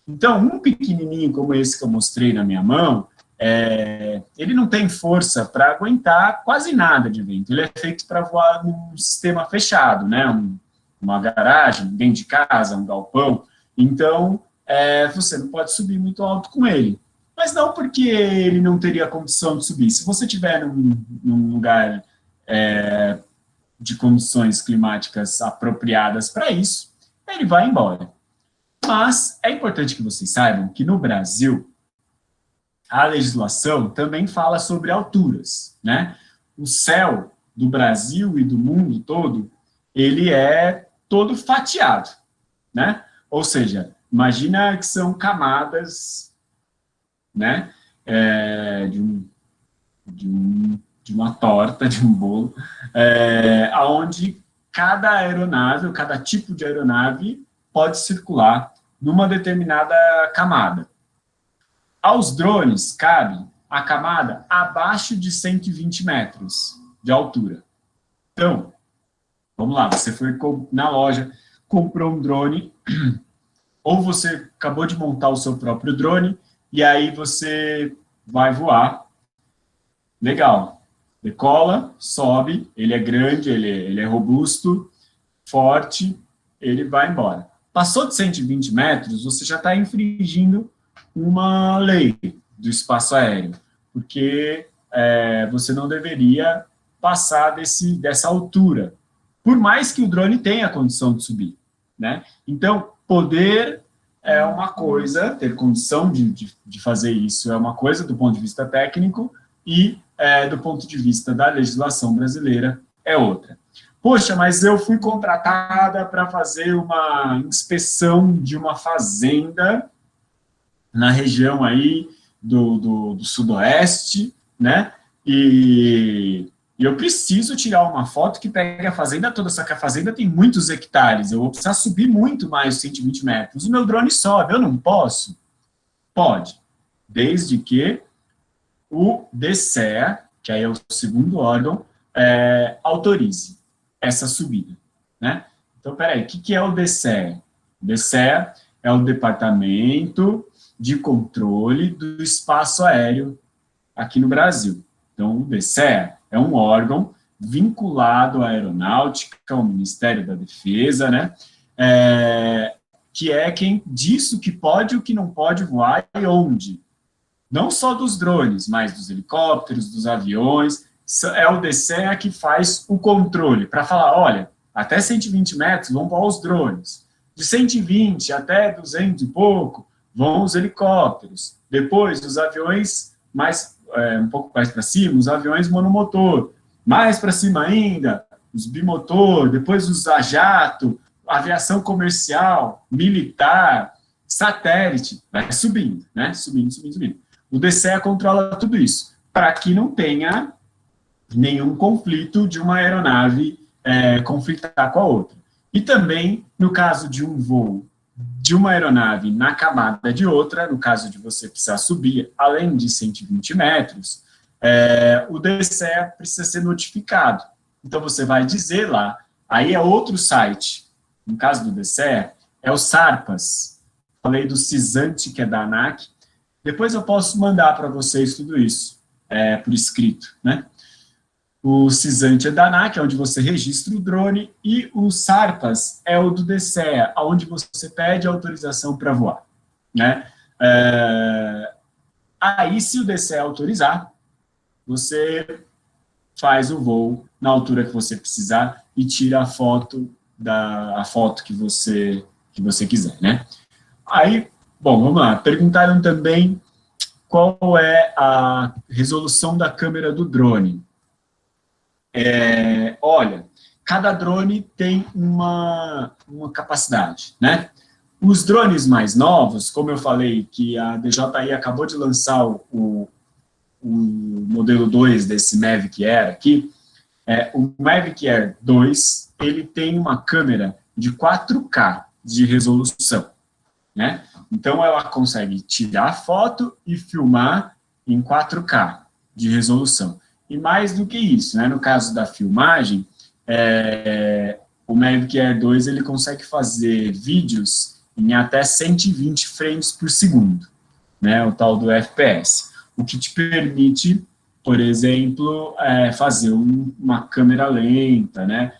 Então, um pequenininho como esse que eu mostrei na minha mão, ele não tem força para aguentar quase nada de vento. Ele é feito para voar num sistema fechado, né? Uma garagem, dentro de casa, um galpão. Então, você não pode subir muito alto com ele. Mas não porque ele não teria condição de subir. Se você estiver num lugar de condições climáticas apropriadas para isso, ele vai embora. Mas é importante que vocês saibam que no Brasil, a legislação também fala sobre alturas, né? O céu do Brasil e do mundo todo, ele é todo fatiado, né? Ou seja, imagina que são camadas, né? De uma torta, de um bolo, onde cada aeronave, ou cada tipo de aeronave pode circular numa determinada camada. Aos drones cabe a camada abaixo de 120 metros de altura. Então, vamos lá, você foi na loja, comprou um drone, ou você acabou de montar o seu próprio drone, e aí você vai voar. Legal. Decola, sobe, ele é grande, ele é robusto, forte, ele vai embora. Passou de 120 metros, você já está infringindo uma lei do espaço aéreo, porque você não deveria passar dessa altura, por mais que o drone tenha a condição de subir, né? Então, poder é uma coisa, ter condição de fazer isso é uma coisa do ponto de vista técnico, e do ponto de vista da legislação brasileira é outra. Poxa, mas eu fui contratada para fazer uma inspeção de uma fazenda na região aí do sudoeste, né? E eu preciso tirar uma foto que pegue a fazenda toda, só que a fazenda tem muitos hectares, eu vou precisar subir muito mais de 120 metros. O meu drone sobe, eu não posso? Pode, desde que o DCEA, que aí é o segundo órgão, autorize essa subida, né? Então, peraí, o que é o DCEA? O DCEA é o Departamento de Controle do Espaço Aéreo aqui no Brasil. Então, o DCEA é um órgão vinculado à aeronáutica, ao Ministério da Defesa, né? Que é quem diz o que pode e o que não pode voar e onde. Não só dos drones, mas dos helicópteros, dos aviões. É o DCEA que faz o controle, para falar, olha, até 120 metros vão voar os drones. De 120 até 200 e pouco vão os helicópteros. Depois, os aviões um pouco mais para cima, os aviões monomotor. Mais para cima ainda, os bimotor, depois os a jato, aviação comercial, militar, satélite, vai subindo, né? Subindo. O DCEA controla tudo isso, para que não tenha nenhum conflito de uma aeronave conflitar com a outra. E também, no caso de um voo de uma aeronave na camada de outra, no caso de você precisar subir além de 120 metros, o DCEA precisa ser notificado. Então, você vai dizer lá, aí é outro site, no caso do DCEA, é o SARPAS. Falei do CISANT, que é da ANAC. Depois eu posso mandar para vocês tudo isso, por escrito, né? O CISANT é da ANAC, é onde você registra o drone, e o SARPAS é o do DCEA, onde você pede autorização para voar, né? Aí, se o DCEA autorizar, você faz o voo na altura que você precisar e tira a foto que você quiser, né? Aí, bom, vamos lá. Perguntaram também qual é a resolução da câmera do drone. Olha, cada drone tem uma capacidade, né? Os drones mais novos, como eu falei, que a DJI acabou de lançar o modelo 2 desse Mavic Air aqui, o Mavic Air 2, ele tem uma câmera de 4K de resolução, né? Então, ela consegue tirar foto e filmar em 4K de resolução. E mais do que isso, né? No caso da filmagem, o Mavic Air 2 ele consegue fazer vídeos em até 120 frames por segundo, né? O tal do FPS. O que te permite, por exemplo, fazer uma câmera lenta, né?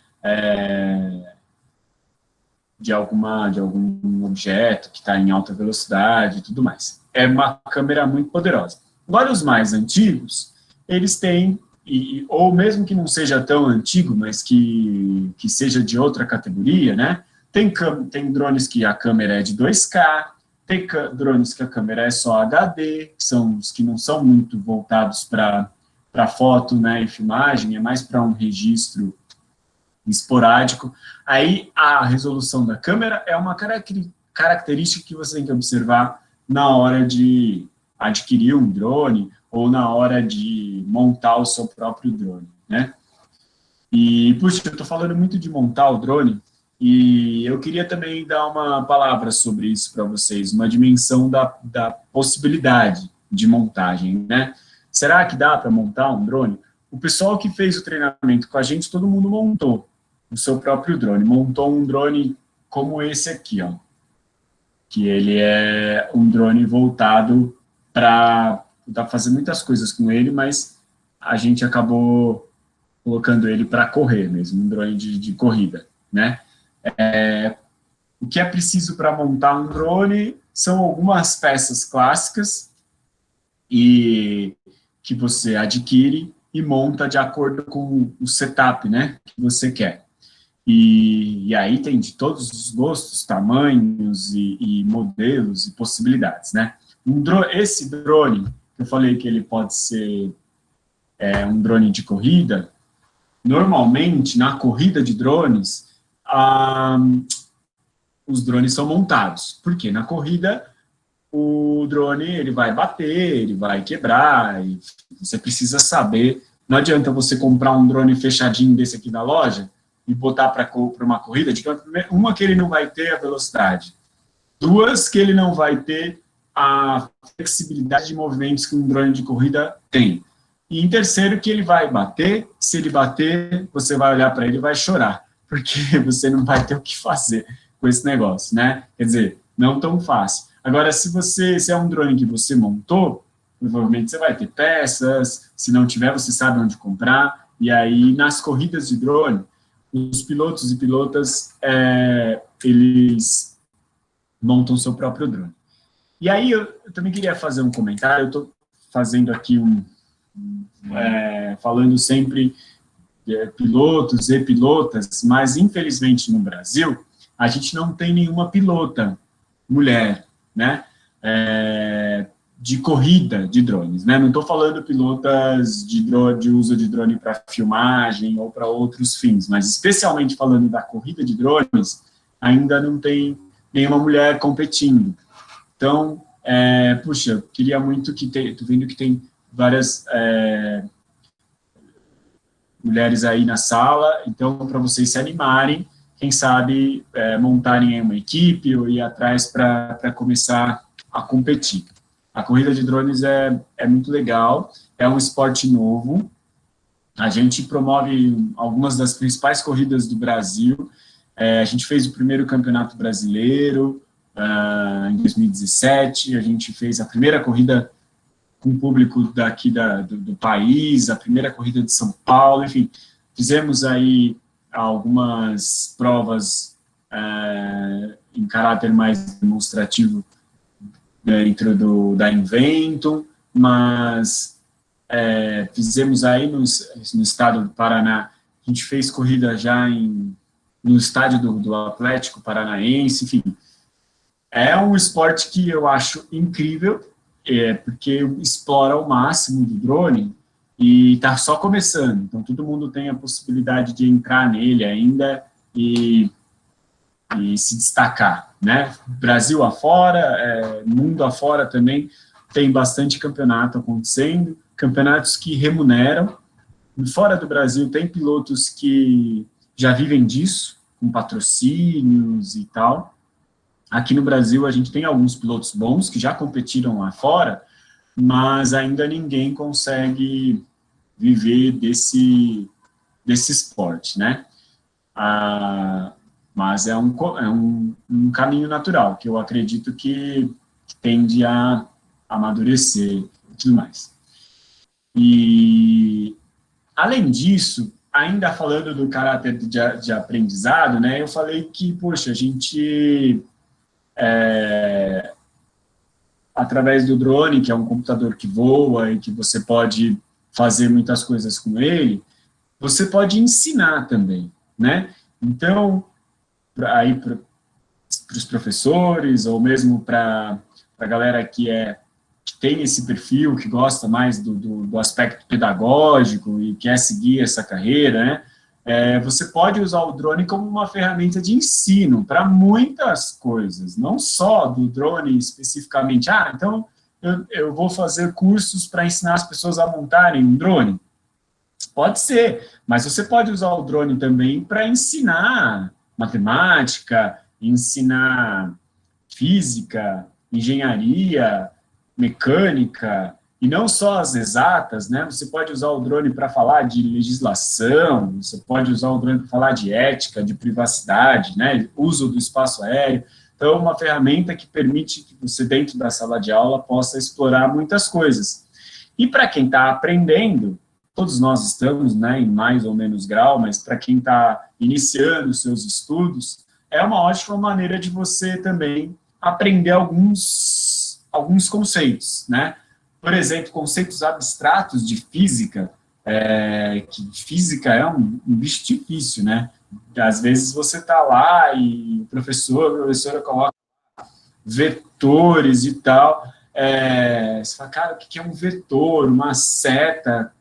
De algum objeto que está em alta velocidade e tudo mais. É uma câmera muito poderosa. Agora, os mais antigos, eles têm, ou mesmo que não seja tão antigo, mas que seja de outra categoria, né? Tem drones que a câmera é de 2K, tem drones que a câmera é só HD, que são os que não são muito voltados para foto, né, e filmagem, é mais para um registro esporádico. Aí a resolução da câmera é uma característica que você tem que observar na hora de adquirir um drone ou na hora de montar o seu próprio drone, né? E, puxa, eu estou falando muito de montar o drone e eu queria também dar uma palavra sobre isso para vocês, uma dimensão da possibilidade de montagem, né? Será que dá para montar um drone? O pessoal que fez o treinamento com a gente, todo mundo montou o seu próprio drone. Montou um drone como esse aqui, ó. Que ele é um drone voltado para fazer muitas coisas com ele, mas a gente acabou colocando ele para correr mesmo, um drone de corrida, né? O que é preciso para montar um drone são algumas peças clássicas e que você adquire e monta de acordo com o setup, né, que você quer. E aí tem de todos os gostos, tamanhos e modelos e possibilidades, né? Esse drone, que eu falei que ele pode ser um drone de corrida, normalmente, na corrida de drones, os drones são montados. Por quê? Na corrida, o drone ele vai bater, ele vai quebrar, e você precisa saber. Não adianta você comprar um drone fechadinho desse aqui da loja e botar para uma corrida, uma que ele não vai ter a velocidade, duas que ele não vai ter a flexibilidade de movimentos que um drone de corrida tem, e em terceiro que ele vai bater, se ele bater, você vai olhar para ele e vai chorar, porque você não vai ter o que fazer com esse negócio, né? Quer dizer, não tão fácil. Agora, se é um drone que você montou, provavelmente você vai ter peças, se não tiver, você sabe onde comprar, E aí, nas corridas de drone, os pilotos e pilotas, eles montam seu próprio drone. E aí, eu também queria fazer um comentário, eu estou fazendo aqui falando sempre de pilotos e pilotas, mas, infelizmente, no Brasil, a gente não tem nenhuma pilota mulher, né, de corrida de drones, né, não estou falando pilotas de uso de drone para filmagem ou para outros fins, mas especialmente falando da corrida de drones, ainda não tem nenhuma mulher competindo. Então, puxa, queria muito que estou vendo que tem várias mulheres aí na sala, então, para vocês se animarem, quem sabe montarem uma equipe ou ir atrás para começar a competir. A corrida de drones é muito legal, é um esporte novo, a gente promove algumas das principais corridas do Brasil, a gente fez o primeiro campeonato brasileiro em 2017, a gente fez a primeira corrida com público daqui do país, a primeira corrida de São Paulo, enfim, fizemos aí algumas provas em caráter mais demonstrativo dentro da Inventum, mas fizemos aí no estado do Paraná, a gente fez corrida já no estádio do Atlético Paranaense, enfim. É um esporte que eu acho incrível, porque explora ao máximo do drone e está só começando, então todo mundo tem a possibilidade de entrar nele ainda e se destacar, né? Brasil afora, mundo afora também, tem bastante campeonato acontecendo, campeonatos que remuneram. Fora do Brasil tem pilotos que já vivem disso, com patrocínios e tal. Aqui no Brasil a gente tem alguns pilotos bons que já competiram lá fora, mas ainda ninguém consegue viver desse esporte, né? Mas é um caminho natural, que eu acredito que tende a amadurecer e tudo mais. E, além disso, ainda falando do caráter de aprendizado, né, eu falei que, poxa, a gente, através do drone, que é um computador que voa e que você pode fazer muitas coisas com ele, você pode ensinar também, né? Então, aí para os professores, ou mesmo para a galera que tem esse perfil, que gosta mais do aspecto pedagógico e quer seguir essa carreira, né, você pode usar o drone como uma ferramenta de ensino para muitas coisas, não só do drone especificamente. Então eu vou fazer cursos para ensinar as pessoas a montarem um drone. Pode ser, mas você pode usar o drone também para ensinar matemática, ensinar física, engenharia, mecânica, e não só as exatas, né? Você pode usar o drone para falar de legislação, você pode usar o drone para falar de ética, de privacidade, né? Uso do espaço aéreo. Então, é uma ferramenta que permite que você, dentro da sala de aula, possa explorar muitas coisas. E para quem está aprendendo, todos nós estamos, né, em mais ou menos grau, mas para quem está iniciando os seus estudos, é uma ótima maneira de você também aprender alguns conceitos, né? Por exemplo, conceitos abstratos de física, que física é um bicho difícil, né? Às vezes você está lá e a professora coloca vetores e tal, você fala, cara, o que é um vetor, uma seta,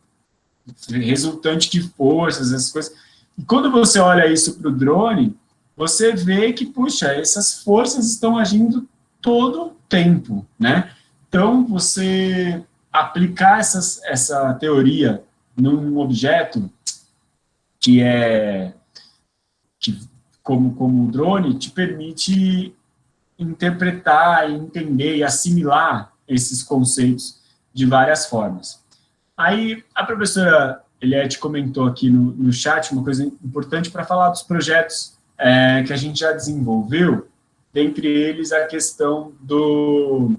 resultante de forças, essas coisas. E quando você olha isso para o drone, você vê que, puxa, essas forças estão agindo todo o tempo, né? Então, você aplicar essa teoria num objeto como o drone, te permite interpretar, entender e assimilar esses conceitos de várias formas. Aí, a professora Eliette comentou aqui no chat uma coisa importante para falar dos projetos que a gente já desenvolveu, dentre eles a questão do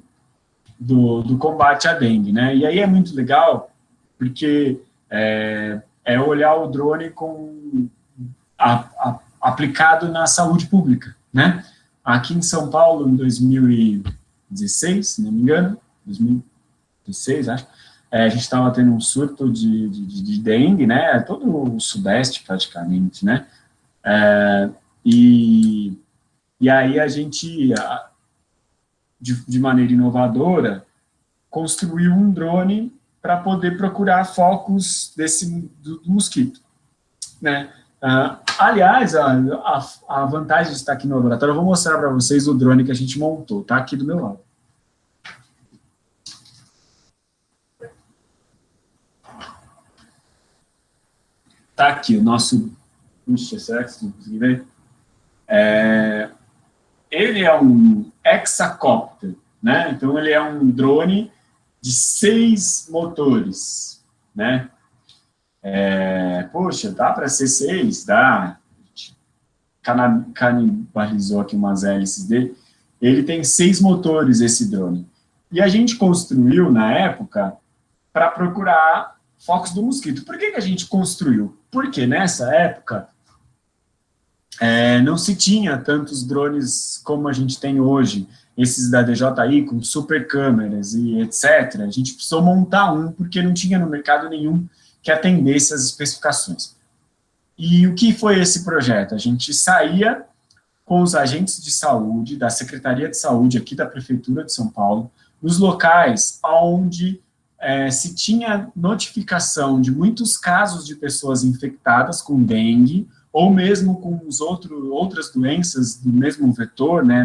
combate à dengue, né? E aí é muito legal, porque é olhar o drone aplicado na saúde pública, né? Aqui em São Paulo, em 2016, se não me engano, 2016, acho, a gente estava tendo um surto de dengue, né? Todo o Sudeste, praticamente, né? E aí a gente, de maneira inovadora, construiu um drone para poder procurar focos do mosquito, né? Aliás, a vantagem de estar aqui no laboratório, eu vou mostrar para vocês o drone que a gente montou, tá aqui do meu lado. Tá aqui o nosso... Puxa, será que vocês vão conseguir ver? Ele é um hexacopter, né? Então, ele é um drone de 6 motores, né? Poxa, dá para ser 6? Dá. Canibalizou aqui umas hélices dele. Ele tem 6 motores, esse drone. E a gente construiu, na época, para procurar focos do mosquito. Por que a gente construiu? Porque nessa época não se tinha tantos drones como a gente tem hoje, esses da DJI com super câmeras e etc. A gente precisou montar um porque não tinha no mercado nenhum que atendesse as especificações. E o que foi esse projeto? A gente saía com os agentes de saúde, da Secretaria de Saúde aqui da Prefeitura de São Paulo, nos locais onde se tinha notificação de muitos casos de pessoas infectadas com dengue, ou mesmo com outras doenças do mesmo vetor, né,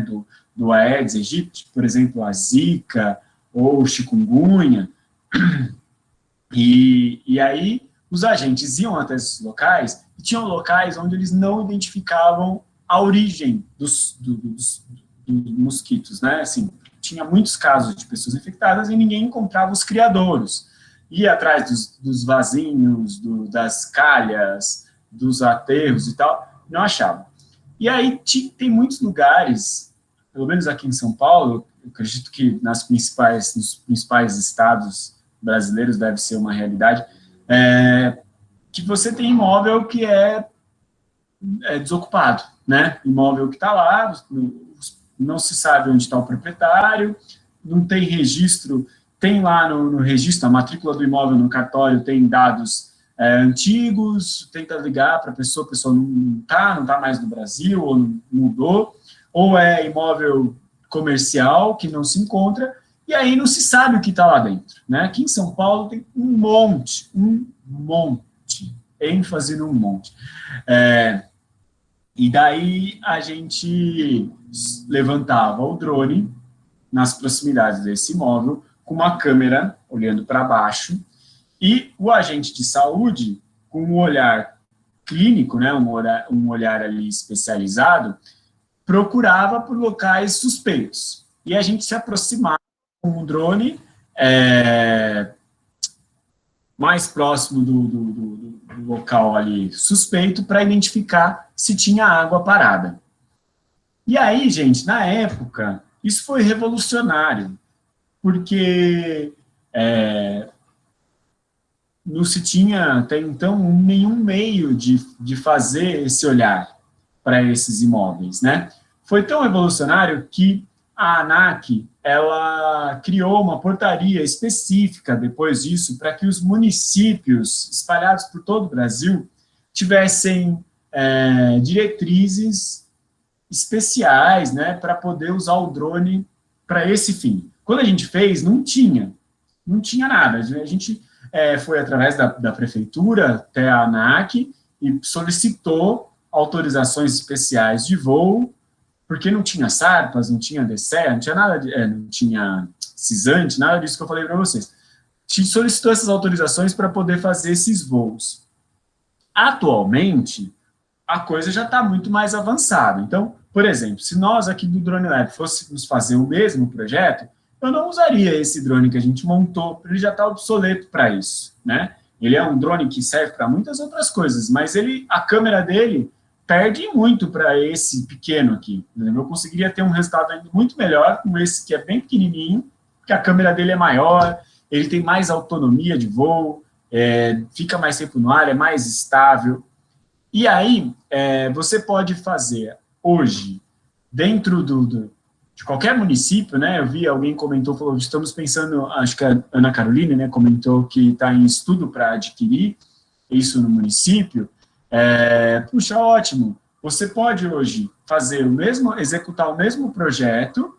do Aedes aegypti, por exemplo, a Zika ou chikungunya. E aí os agentes iam até esses locais, e tinham locais onde eles não identificavam a origem dos mosquitos, né, assim, tinha muitos casos de pessoas infectadas e ninguém encontrava os criadouros. Ia atrás dos vasinhos, das calhas, dos aterros e tal, não achava. E aí tem muitos lugares, pelo menos aqui em São Paulo, eu acredito que nos principais estados brasileiros deve ser uma realidade, que você tem imóvel que é desocupado, né? Imóvel que está lá, não se sabe onde está o proprietário, não tem registro, tem lá no registro, a matrícula do imóvel no cartório tem dados antigos, tenta ligar para a pessoa não está mais no Brasil, ou não mudou, ou é imóvel comercial que não se encontra, e aí não se sabe o que está lá dentro, né? Aqui em São Paulo tem um monte, ênfase no monte. E daí a gente levantava o drone nas proximidades desse imóvel, com uma câmera olhando para baixo, e o agente de saúde, com um olhar clínico, né, um olhar ali especializado, procurava por locais suspeitos. E a gente se aproximava com o drone mais próximo do local ali suspeito para identificar se tinha água parada. E aí, gente, na época, isso foi revolucionário, porque não se tinha, até então, nenhum meio de fazer esse olhar para esses imóveis, né? Foi tão revolucionário que a ANAC, ela criou uma portaria específica depois disso para que os municípios espalhados por todo o Brasil tivessem diretrizes especiais, né, para poder usar o drone para esse fim. Quando a gente fez, não tinha nada. A gente foi através da prefeitura até a ANAC e solicitou autorizações especiais de voo, porque não tinha SARPAS, não tinha DCE, não tinha nada, não tinha CISANTE, nada disso que eu falei para vocês. A gente solicitou essas autorizações para poder fazer esses voos. Atualmente, a coisa já está muito mais avançada. Então, por exemplo, se nós aqui do Drone Lab fôssemos fazer o mesmo projeto, eu não usaria esse drone que a gente montou, porque ele já está obsoleto para isso, né? Ele é um drone que serve para muitas outras coisas, mas a câmera dele perde muito para esse pequeno aqui. Eu conseguiria ter um resultado ainda muito melhor com esse que é bem pequenininho, porque a câmera dele é maior, ele tem mais autonomia de voo, fica mais tempo no ar, é mais estável. E aí, você pode fazer hoje, dentro de qualquer município, né? Eu vi alguém comentou, falou, estamos pensando, acho que a Ana Carolina, né, comentou que está em estudo para adquirir isso no município. Puxa, ótimo. Você pode hoje executar o mesmo projeto,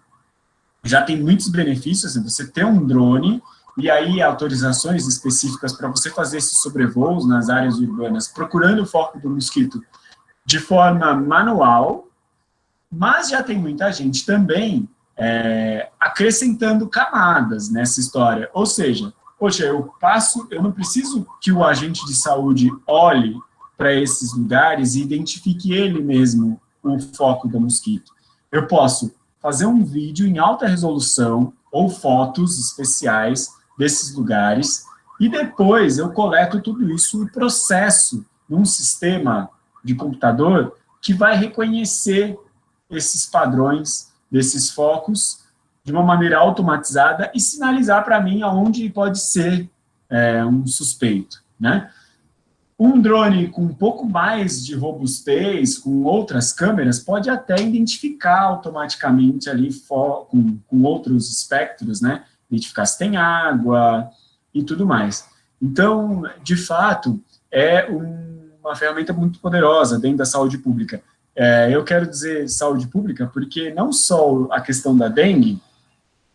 já tem muitos benefícios, você ter um drone, e aí autorizações específicas para você fazer esses sobrevoos nas áreas urbanas, procurando o foco do mosquito de forma manual, mas já tem muita gente também acrescentando camadas nessa história. Ou seja, poxa, eu não preciso que o agente de saúde olhe para esses lugares e identifique ele mesmo o foco do mosquito. Eu posso fazer um vídeo em alta resolução ou fotos especiais desses lugares e depois eu coleto tudo isso e processo num sistema de computador que vai reconhecer esses padrões desses focos de uma maneira automatizada e sinalizar para mim aonde pode ser um suspeito, né? Um drone com um pouco mais de robustez, com outras câmeras, pode até identificar automaticamente ali com outros espectros, né? Identificar se tem água e tudo mais. Então, de fato, é uma ferramenta muito poderosa dentro da saúde pública. Eu quero dizer saúde pública porque não só a questão da dengue,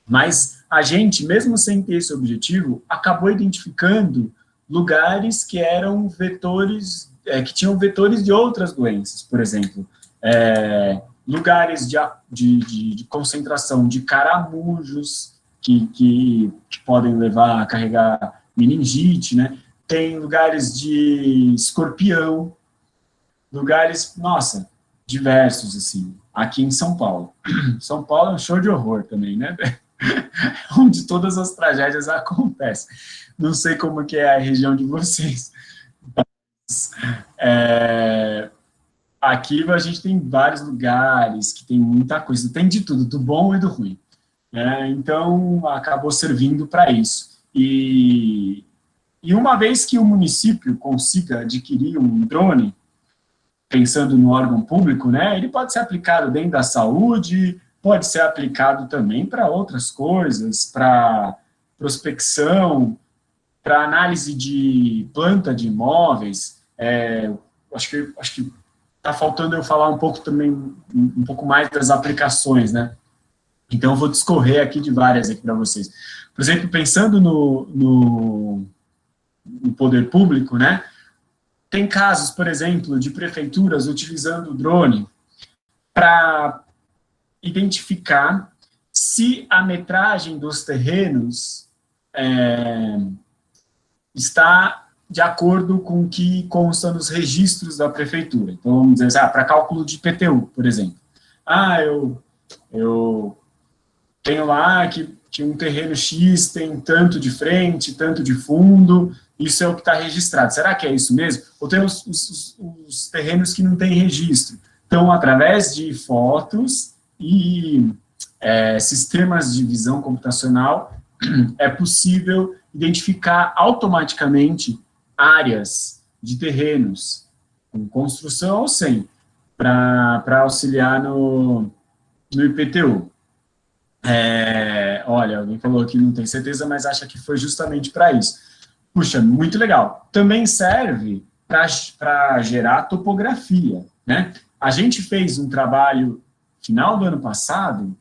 mas a gente, mesmo sem ter esse objetivo, acabou identificando lugares que eram vetores, que tinham vetores de outras doenças, por exemplo, lugares de concentração de caramujos que podem levar a carregar meningite, né? Tem lugares de escorpião, lugares, nossa, diversos, assim, aqui em São Paulo. São Paulo é um show de horror também, né? Onde todas as tragédias acontecem. Não sei como que é a região de vocês. Mas, aqui a gente tem vários lugares que tem muita coisa, tem de tudo, do bom e do ruim. Então, acabou servindo para isso. E uma vez que o município consiga adquirir um drone, pensando no órgão público, né, ele pode ser aplicado dentro da saúde, pode ser aplicado também para outras coisas, para prospecção, para análise de planta de imóveis. Acho que está faltando eu falar um pouco também, um pouco mais das aplicações, né? Então, eu vou discorrer aqui de várias aqui para vocês. Por exemplo, pensando no poder público, né? Tem casos, por exemplo, de prefeituras utilizando o drone para identificar se a metragem dos terrenos está de acordo com o que consta nos registros da prefeitura. Então, vamos dizer assim, para cálculo de IPTU, por exemplo. Eu tenho lá que um terreno X tem tanto de frente, tanto de fundo, isso é o que está registrado. Será que é isso mesmo? Ou tem os terrenos que não têm registro? Então, através de fotos e sistemas de visão computacional, é possível identificar automaticamente áreas de terrenos, com construção ou sem, para auxiliar no IPTU. Olha, alguém falou que não tem certeza, mas acha que foi justamente para isso. Puxa, muito legal. Também serve para gerar topografia, né? A gente fez um trabalho final do ano passado,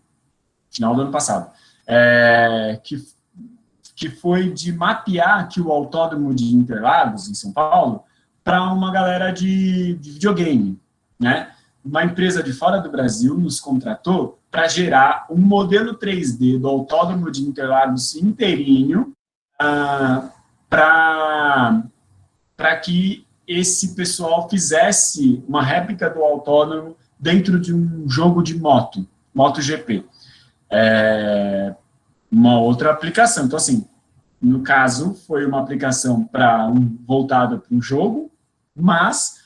que foi de mapear aqui o autódromo de Interlagos, em São Paulo, para uma galera de videogame, né? Uma empresa de fora do Brasil nos contratou para gerar um modelo 3D do autódromo de Interlagos inteirinho, para que esse pessoal fizesse uma réplica do autódromo dentro de um jogo de MotoGP. Uma outra aplicação. Então, assim, no caso, foi uma aplicação voltada para um jogo, mas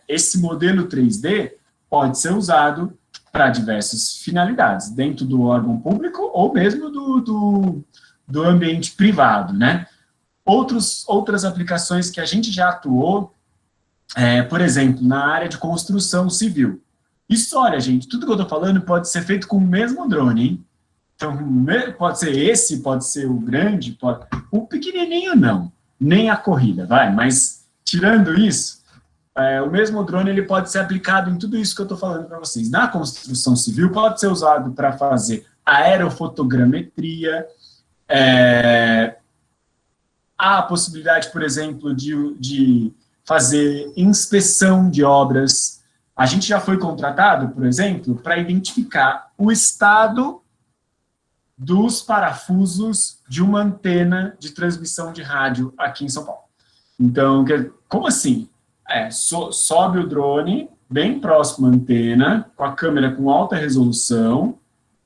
esse modelo 3D pode ser usado para diversas finalidades, dentro do órgão público ou mesmo do ambiente privado, né? Outras aplicações que a gente já atuou, por exemplo, na área de construção civil. Isso, olha, gente, tudo que eu estou falando pode ser feito com o mesmo drone, hein? Então, pode ser esse, pode ser o grande, o pequenininho não, nem a corrida, vai, mas tirando isso, o mesmo drone ele pode ser aplicado em tudo isso que eu estou falando para vocês. Na construção civil, pode ser usado para fazer aerofotogrametria, há a possibilidade, por exemplo, de fazer inspeção de obras. A gente já foi contratado, por exemplo, para identificar o estado dos parafusos de uma antena de transmissão de rádio aqui em São Paulo. Então, como assim? Sobe o drone bem próximo à antena, com a câmera com alta resolução,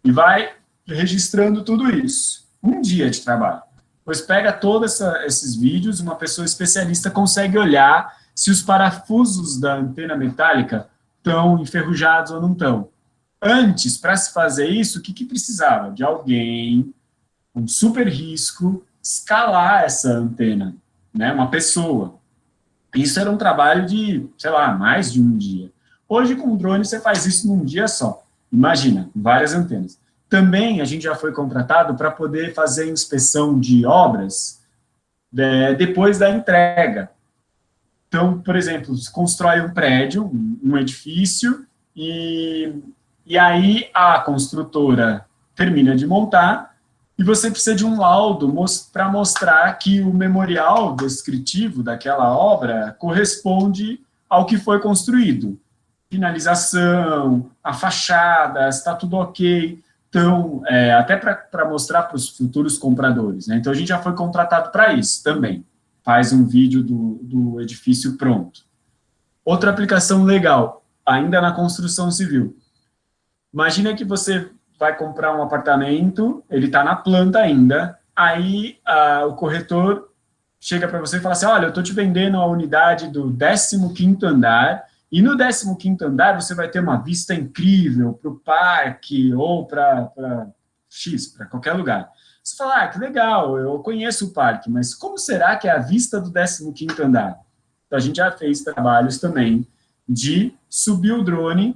e vai registrando tudo isso. Um dia de trabalho. Pois pega todos esses vídeos, uma pessoa especialista consegue olhar se os parafusos da antena metálica estão enferrujados ou não estão. Antes, para se fazer isso, o que precisava? De alguém, um super risco, escalar essa antena, né? Uma pessoa. Isso era um trabalho de, sei lá, mais de um dia. Hoje, com o drone, você faz isso num dia só. Imagina, várias antenas. Também, a gente já foi contratado para poder fazer inspeção de obras depois da entrega. Então, por exemplo, se constrói um prédio, um edifício, e aí a construtora termina de montar e você precisa de um laudo para mostrar que o memorial descritivo daquela obra corresponde ao que foi construído. Finalização, a fachada, está tudo ok. Então, até para mostrar para os futuros compradores, né? Então, a gente já foi contratado para isso também. Faz um vídeo do edifício pronto. Outra aplicação legal, ainda na construção civil. Imagina que você vai comprar um apartamento, ele está na planta ainda, aí o corretor chega para você e fala assim, olha, eu estou te vendendo a unidade do 15º andar, e no 15º andar você vai ter uma vista incrível para o parque ou para qualquer lugar. Você fala, que legal, eu conheço o parque, mas como será que é a vista do 15º andar? Então, a gente já fez trabalhos também de subir o drone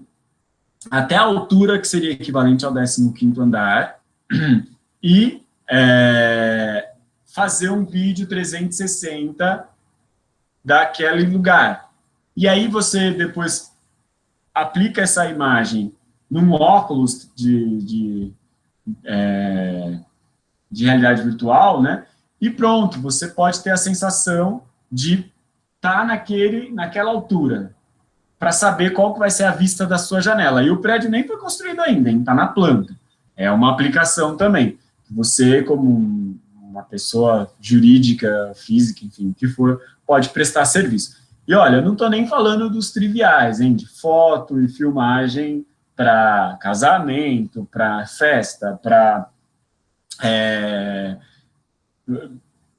até a altura que seria equivalente ao 15º andar e fazer um vídeo 360 daquele lugar. E aí você depois aplica essa imagem num óculos de realidade virtual, né? E pronto, você pode ter a sensação de estar naquela altura, para saber qual que vai ser a vista da sua janela. E o prédio nem foi construído ainda, está na planta. É uma aplicação também. Você, como uma pessoa jurídica, física, enfim, o que for, pode prestar serviço. E olha, eu não estou nem falando dos triviais, hein, de foto e filmagem para casamento, para festa, para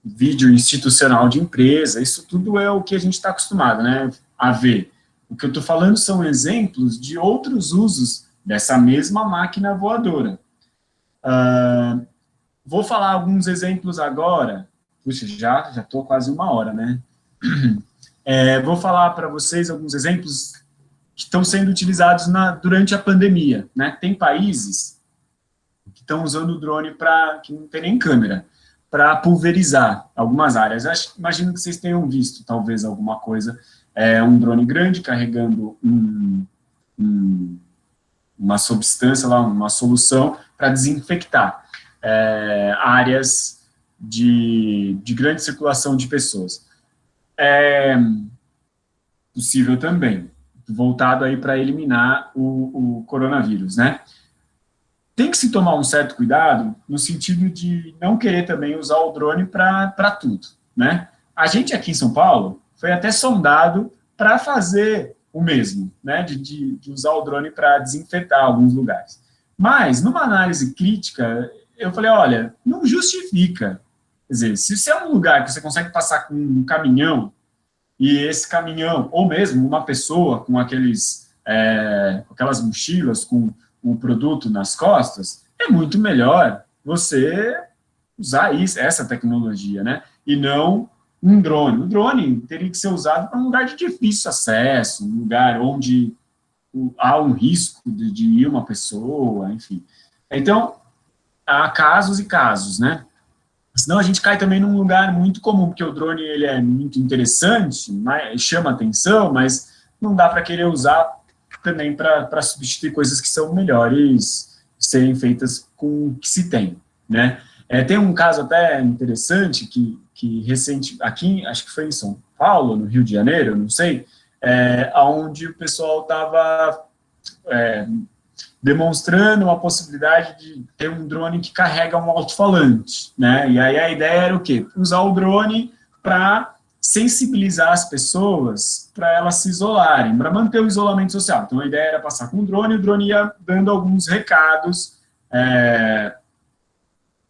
vídeo institucional de empresa. Isso tudo é o que a gente está acostumado, né, a ver. O que eu estou falando são exemplos de outros usos dessa mesma máquina voadora. Vou falar alguns exemplos agora. Puxa, já estou quase 1 hora, né? Vou falar para vocês alguns exemplos que estão sendo utilizados durante a pandemia, né? Tem países que estão usando o drone que não tem nem câmera, para pulverizar algumas áreas. Imagino que vocês tenham visto, talvez, alguma coisa. Um drone grande carregando uma substância, uma solução para desinfectar áreas de grande circulação de pessoas. É possível também, voltado aí para eliminar o coronavírus, né? Tem que se tomar um certo cuidado no sentido de não querer também usar o drone para tudo, né? A gente aqui em São Paulo foi até sondado para fazer o mesmo, né, de usar o drone para desinfetar alguns lugares. Mas, numa análise crítica, eu falei, olha, não justifica. Quer dizer, se é um lugar que você consegue passar com um caminhão, e esse caminhão, ou mesmo uma pessoa com aquelas mochilas com o produto nas costas, é muito melhor você usar essa tecnologia, né? e não um drone. O drone teria que ser usado para um lugar de difícil acesso, um lugar onde há um risco de ir uma pessoa, enfim. Então, há casos e casos, né? Senão a gente cai também num lugar muito comum, porque o drone ele é muito interessante, chama atenção, mas não dá para querer usar também para substituir coisas que são melhores serem feitas com o que se tem, né? Tem um caso até interessante que recente, aqui, acho que foi em São Paulo, no Rio de Janeiro, não sei, onde o pessoal estava demonstrando a possibilidade de ter um drone que carrega um alto-falante, né? E aí a ideia era o quê? Usar o drone para sensibilizar as pessoas para elas se isolarem, para manter o isolamento social. Então a ideia era passar com o drone ia dando alguns recados,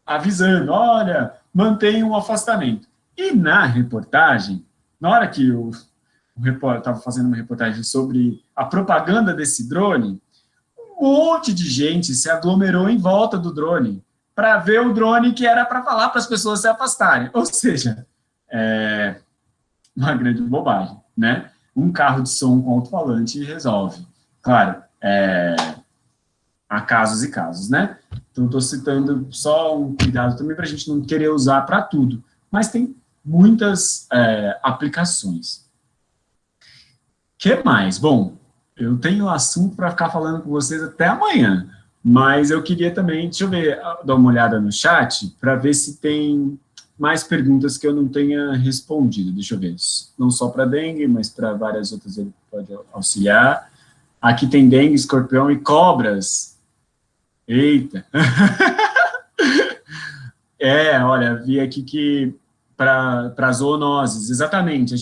avisando, olha, mantenha um afastamento. E na reportagem, na hora que o repórter estava fazendo uma reportagem sobre a propaganda desse drone, um monte de gente se aglomerou em volta do drone para ver o drone que era para falar para as pessoas se afastarem. Ou seja, uma grande bobagem, né? Um carro de som com alto-falante resolve. Claro, há casos e casos, né? Então, estou citando só um cuidado também para a gente não querer usar para tudo, mas tem muitas aplicações. Que mais? Bom, eu tenho assunto para ficar falando com vocês até amanhã, mas eu queria também, deixa eu ver, dar uma olhada no chat para ver se tem mais perguntas que eu não tenha respondido. Deixa eu ver, não só para dengue, mas para várias outras ele pode auxiliar. Aqui tem dengue, escorpião e cobras. Eita! Olha, vi aqui que para zoonoses, exatamente,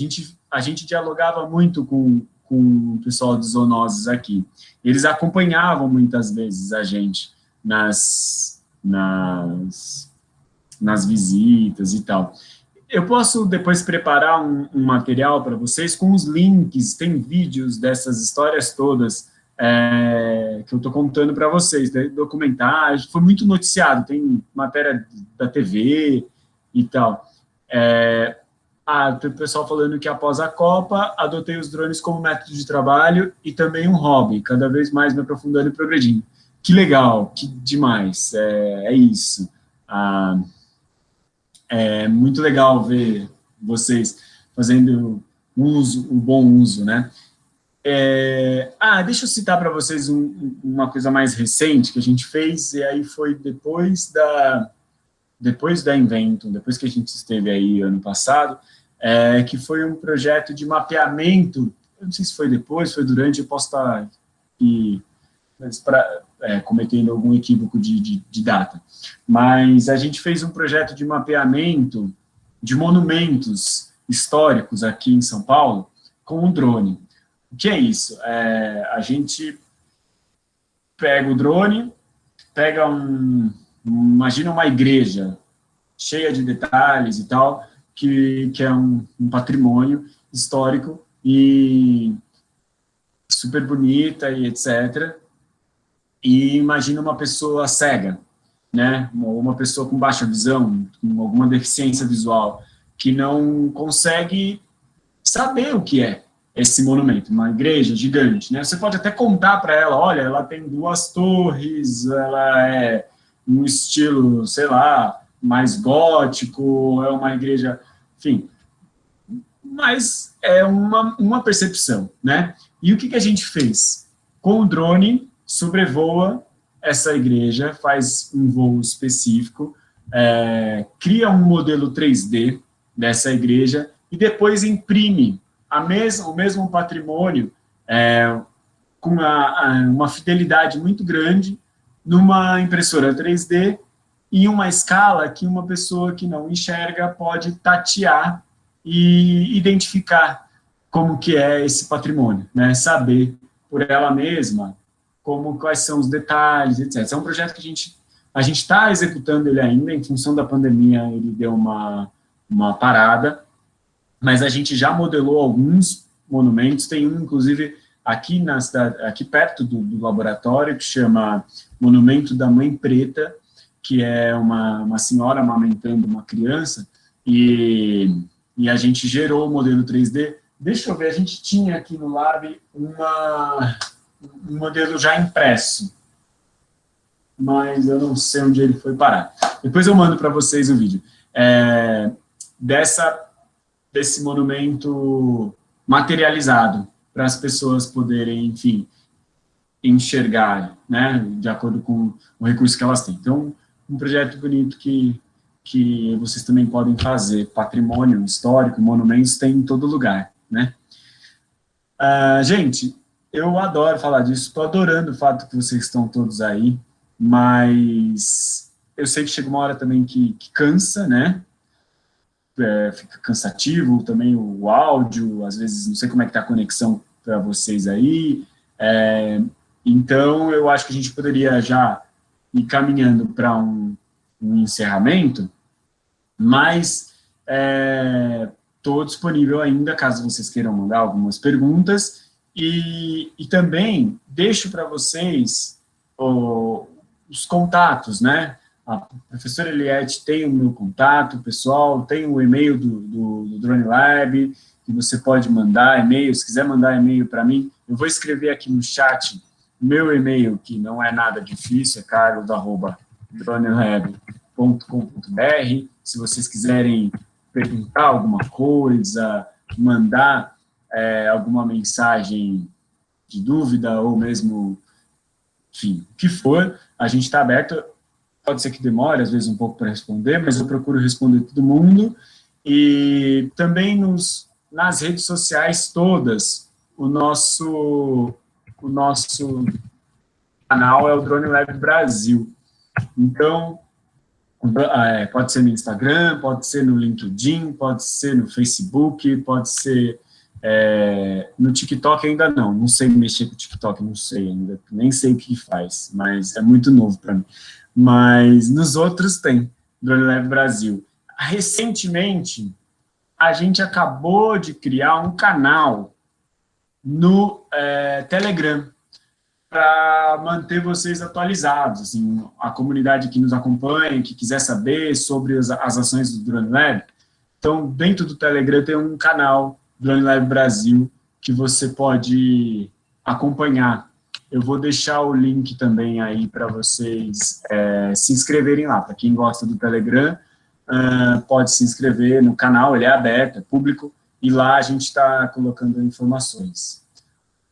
a gente dialogava muito com o pessoal de zoonoses aqui. Eles acompanhavam muitas vezes a gente nas visitas e tal. Eu posso depois preparar um material para vocês com os links, tem vídeos dessas histórias todas que eu estou contando para vocês, documentários, foi muito noticiado, tem matéria da TV e tal. Tem o pessoal falando que após a Copa, adotei os drones como método de trabalho e também um hobby, cada vez mais me aprofundando e progredindo. Que legal, que demais, é isso. É muito legal ver vocês fazendo o bom uso, né? Deixa eu citar para vocês uma coisa mais recente que a gente fez, e aí foi depois da Inventum, depois que a gente esteve aí ano passado, que foi um projeto de mapeamento, eu não sei se foi depois, foi durante, eu posso estar cometendo algum equívoco de data, mas a gente fez um projeto de mapeamento de monumentos históricos aqui em São Paulo com um drone. O que é isso? A gente pega o drone, imagina uma igreja cheia de detalhes e tal, que é um patrimônio histórico e super bonita e etc. E imagina uma pessoa cega, né? Uma pessoa com baixa visão, com alguma deficiência visual, que não consegue saber o que é esse monumento, uma igreja gigante, né? Você pode até contar para ela, olha, ela tem 2 torres, ela é um estilo, sei lá, mais gótico, é uma igreja, enfim, mas é uma percepção, né? E o que a gente fez? Com o drone, sobrevoa essa igreja, faz um voo específico, cria um modelo 3D dessa igreja e depois imprime o mesmo patrimônio com uma fidelidade muito grande numa impressora 3D em uma escala que uma pessoa que não enxerga pode tatear e identificar como que é esse patrimônio, né? Saber por ela mesma quais são os detalhes, etc. É um projeto que a gente está executando ele ainda, em função da pandemia ele deu uma parada, mas a gente já modelou alguns monumentos, tem um, inclusive, aqui perto do laboratório, que chama Monumento da Mãe Preta, que é uma senhora amamentando uma criança, e a gente gerou o modelo 3D. Deixa eu ver, a gente tinha aqui no Lab um modelo já impresso, mas eu não sei onde ele foi parar. Depois eu mando para vocês o vídeo. Desse monumento materializado, para as pessoas poderem, enfim, enxergar, né, de acordo com o recurso que elas têm. Então, um projeto bonito que vocês também podem fazer. Patrimônio histórico, monumentos tem em todo lugar, né? Gente, eu adoro falar disso, estou adorando o fato que vocês estão todos aí, mas eu sei que chega uma hora também que cansa, né? Fica cansativo também o áudio, às vezes não sei como é que está a conexão para vocês aí, então eu acho que a gente poderia já ir caminhando para um encerramento, mas estou disponível ainda, caso vocês queiram mandar algumas perguntas, e também deixo para vocês os contatos, né? A professora Eliette tem o meu contato pessoal, tem o e-mail do Drone Lab, que você pode mandar e-mail, se quiser mandar e-mail para mim, eu vou escrever aqui no chat o meu e-mail, que não é nada difícil, é carlos@dronelab.com.br. Se vocês quiserem perguntar alguma coisa, mandar alguma mensagem de dúvida, ou mesmo, enfim, o que for, a gente está aberto. Pode ser que demore, às vezes, um pouco para responder, mas eu procuro responder todo mundo. E também nas redes sociais todas, o nosso canal é o Drone Lab Brasil. Então, pode ser no Instagram, pode ser no LinkedIn, pode ser no Facebook, pode ser no TikTok ainda não sei mexer com o TikTok, não sei ainda, nem sei o que faz, mas é muito novo para mim. Mas nos outros tem, Drone Lab Brasil. Recentemente, a gente acabou de criar um canal no Telegram para manter vocês atualizados, assim, a comunidade que nos acompanha, que quiser saber sobre as ações do Drone Lab. Então, dentro do Telegram tem um canal, Drone Lab Brasil, que você pode acompanhar. Eu vou deixar o link também aí para vocês se inscreverem lá. Para quem gosta do Telegram, pode se inscrever no canal, ele é aberto, é público, e lá a gente está colocando informações.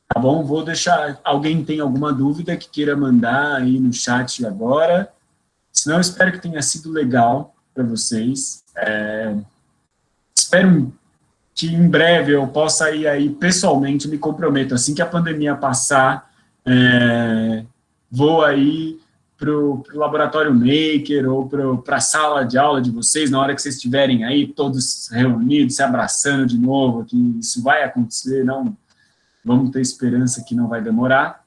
Tá bom? Vou deixar, alguém tem alguma dúvida que queira mandar aí no chat agora, senão eu espero que tenha sido legal para vocês. Espero que em breve eu possa ir aí pessoalmente, me comprometo, assim que a pandemia passar, vou aí para o laboratório Maker ou para a sala de aula de vocês, na hora que vocês estiverem aí todos reunidos, se abraçando de novo, que isso vai acontecer, não, vamos ter esperança que não vai demorar,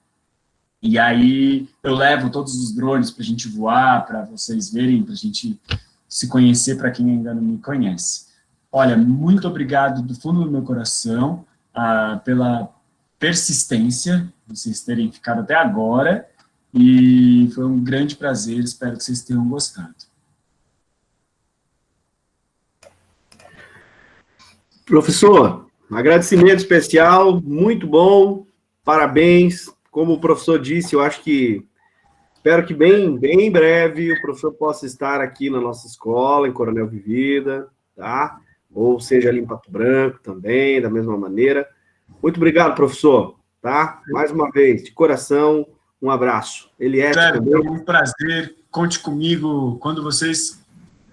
e aí eu levo todos os drones para a gente voar, para vocês verem, para a gente se conhecer, para quem ainda não me conhece. Olha, muito obrigado do fundo do meu coração pela persistência, vocês terem ficado até agora, e foi um grande prazer, espero que vocês tenham gostado. Professor, um agradecimento especial, muito bom, parabéns. Como o professor disse, eu acho que, espero que bem em breve o professor possa estar aqui na nossa escola, em Coronel Vivida, tá? Ou seja, ali em Pato Branco também, da mesma maneira. Muito obrigado, professor, tá? Mais uma vez, de coração, um abraço. Eliette também. É um prazer, conte comigo, quando vocês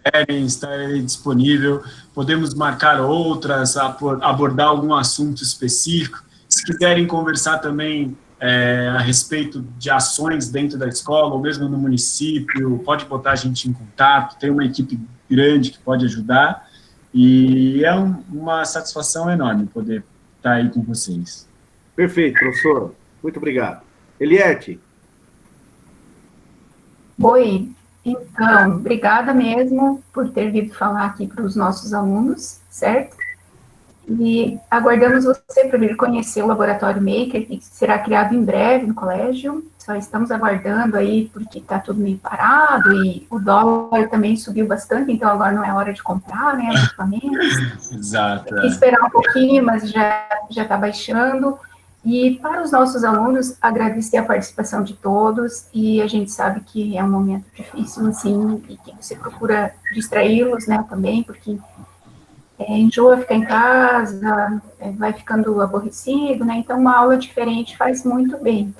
querem estar disponível, podemos marcar outras, abordar algum assunto específico. Se quiserem conversar também a respeito de ações dentro da escola, ou mesmo no município, pode botar a gente em contato, tem uma equipe grande que pode ajudar, e é uma satisfação enorme poder estar aí com vocês. Perfeito, professor. Muito obrigado. Eliette. Oi, então, obrigada mesmo por ter vindo falar aqui para os nossos alunos, certo? E aguardamos você para vir conhecer o Laboratório Maker, que será criado em breve no colégio. Só estamos aguardando aí, porque está tudo meio parado, e o dólar também subiu bastante, então agora não é hora de comprar, né, os equipamentos. Exato. Tem que esperar um pouquinho, mas já está baixando. E para os nossos alunos, agradecer a participação de todos, e a gente sabe que é um momento difícil, assim, e que você procura distraí-los, né, também, porque enjoa ficar em casa, vai ficando aborrecido, né, então uma aula diferente faz muito bem.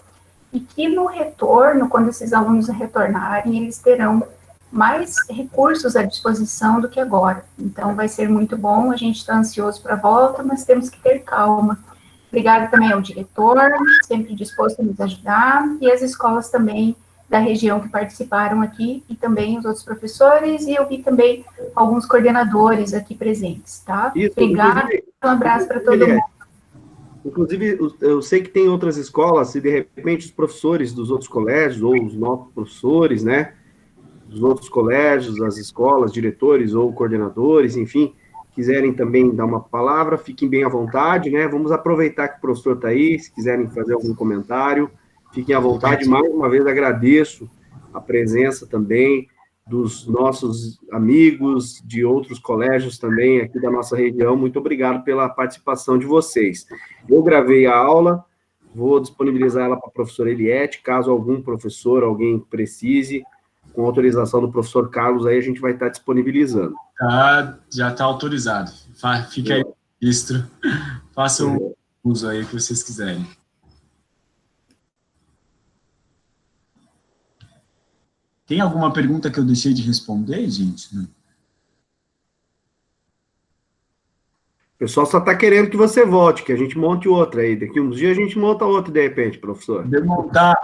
E que no retorno, quando esses alunos retornarem, eles terão mais recursos à disposição do que agora. Então vai ser muito bom, a gente está ansioso para a volta, mas temos que ter calma. Obrigada também ao diretor, sempre disposto a nos ajudar, e as escolas também da região que participaram aqui, e também os outros professores, e eu vi também alguns coordenadores aqui presentes, tá? Isso, obrigada, um abraço para todo mundo. Inclusive, eu sei que tem outras escolas, se de repente os professores dos outros colégios, ou os nossos professores, né, dos outros colégios, as escolas, diretores ou coordenadores, enfim, quiserem também dar uma palavra, fiquem bem à vontade, né? Vamos aproveitar que o professor está aí, se quiserem fazer algum comentário, fiquem à vontade. Mais uma vez agradeço a presença também dos nossos amigos de outros colégios também aqui da nossa região. Muito obrigado pela participação de vocês. Eu gravei a aula, vou disponibilizar ela para a professora Eliette, caso algum professor, alguém precise, com autorização do professor Carlos, aí a gente vai estar disponibilizando. Já está autorizado. Fica aí o registro. Façam o uso aí que vocês quiserem. Tem alguma pergunta que eu deixei de responder, gente? O pessoal só está querendo que você volte, que a gente monte outra aí. Daqui uns dias a gente monta outra, de repente, professor.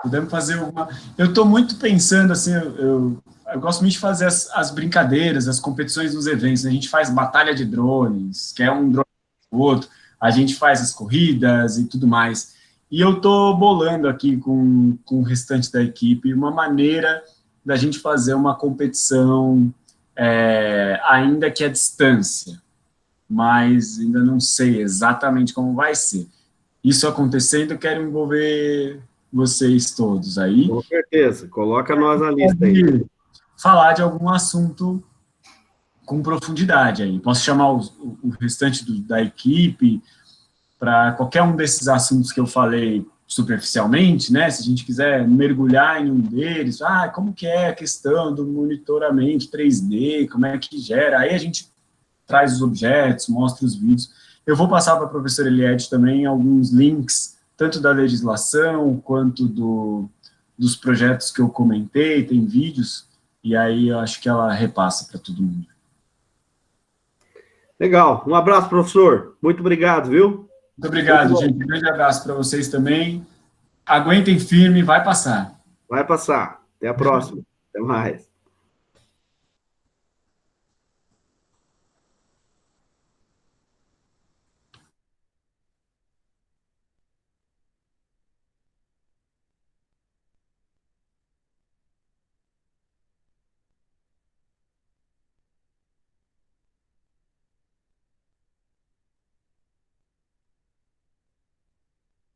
Podemos fazer alguma... Eu estou muito pensando, assim, eu gosto muito de fazer as brincadeiras, as competições nos eventos. A gente faz batalha de drones, que é um drone do outro. A gente faz as corridas e tudo mais. E eu estou bolando aqui com o restante da equipe uma maneira da gente fazer uma competição, ainda que à distância, mas ainda não sei exatamente como vai ser. Isso acontecendo, eu quero envolver vocês todos aí. Com certeza, coloca nós na lista aí. Falar de algum assunto com profundidade aí. Posso chamar o restante da equipe para qualquer um desses assuntos que eu falei superficialmente, né? Se a gente quiser mergulhar em um deles, como que é a questão do monitoramento 3D, como é que gera, aí a gente traz os objetos, mostra os vídeos. Eu vou passar para a professora Eliette também alguns links, tanto da legislação, quanto dos projetos que eu comentei, tem vídeos, e aí eu acho que ela repassa para todo mundo. Legal. Um abraço, professor. Muito obrigado, viu? Muito obrigado, gente. Um grande abraço para vocês também. Aguentem firme, vai passar. Vai passar. Até a próxima. Até mais.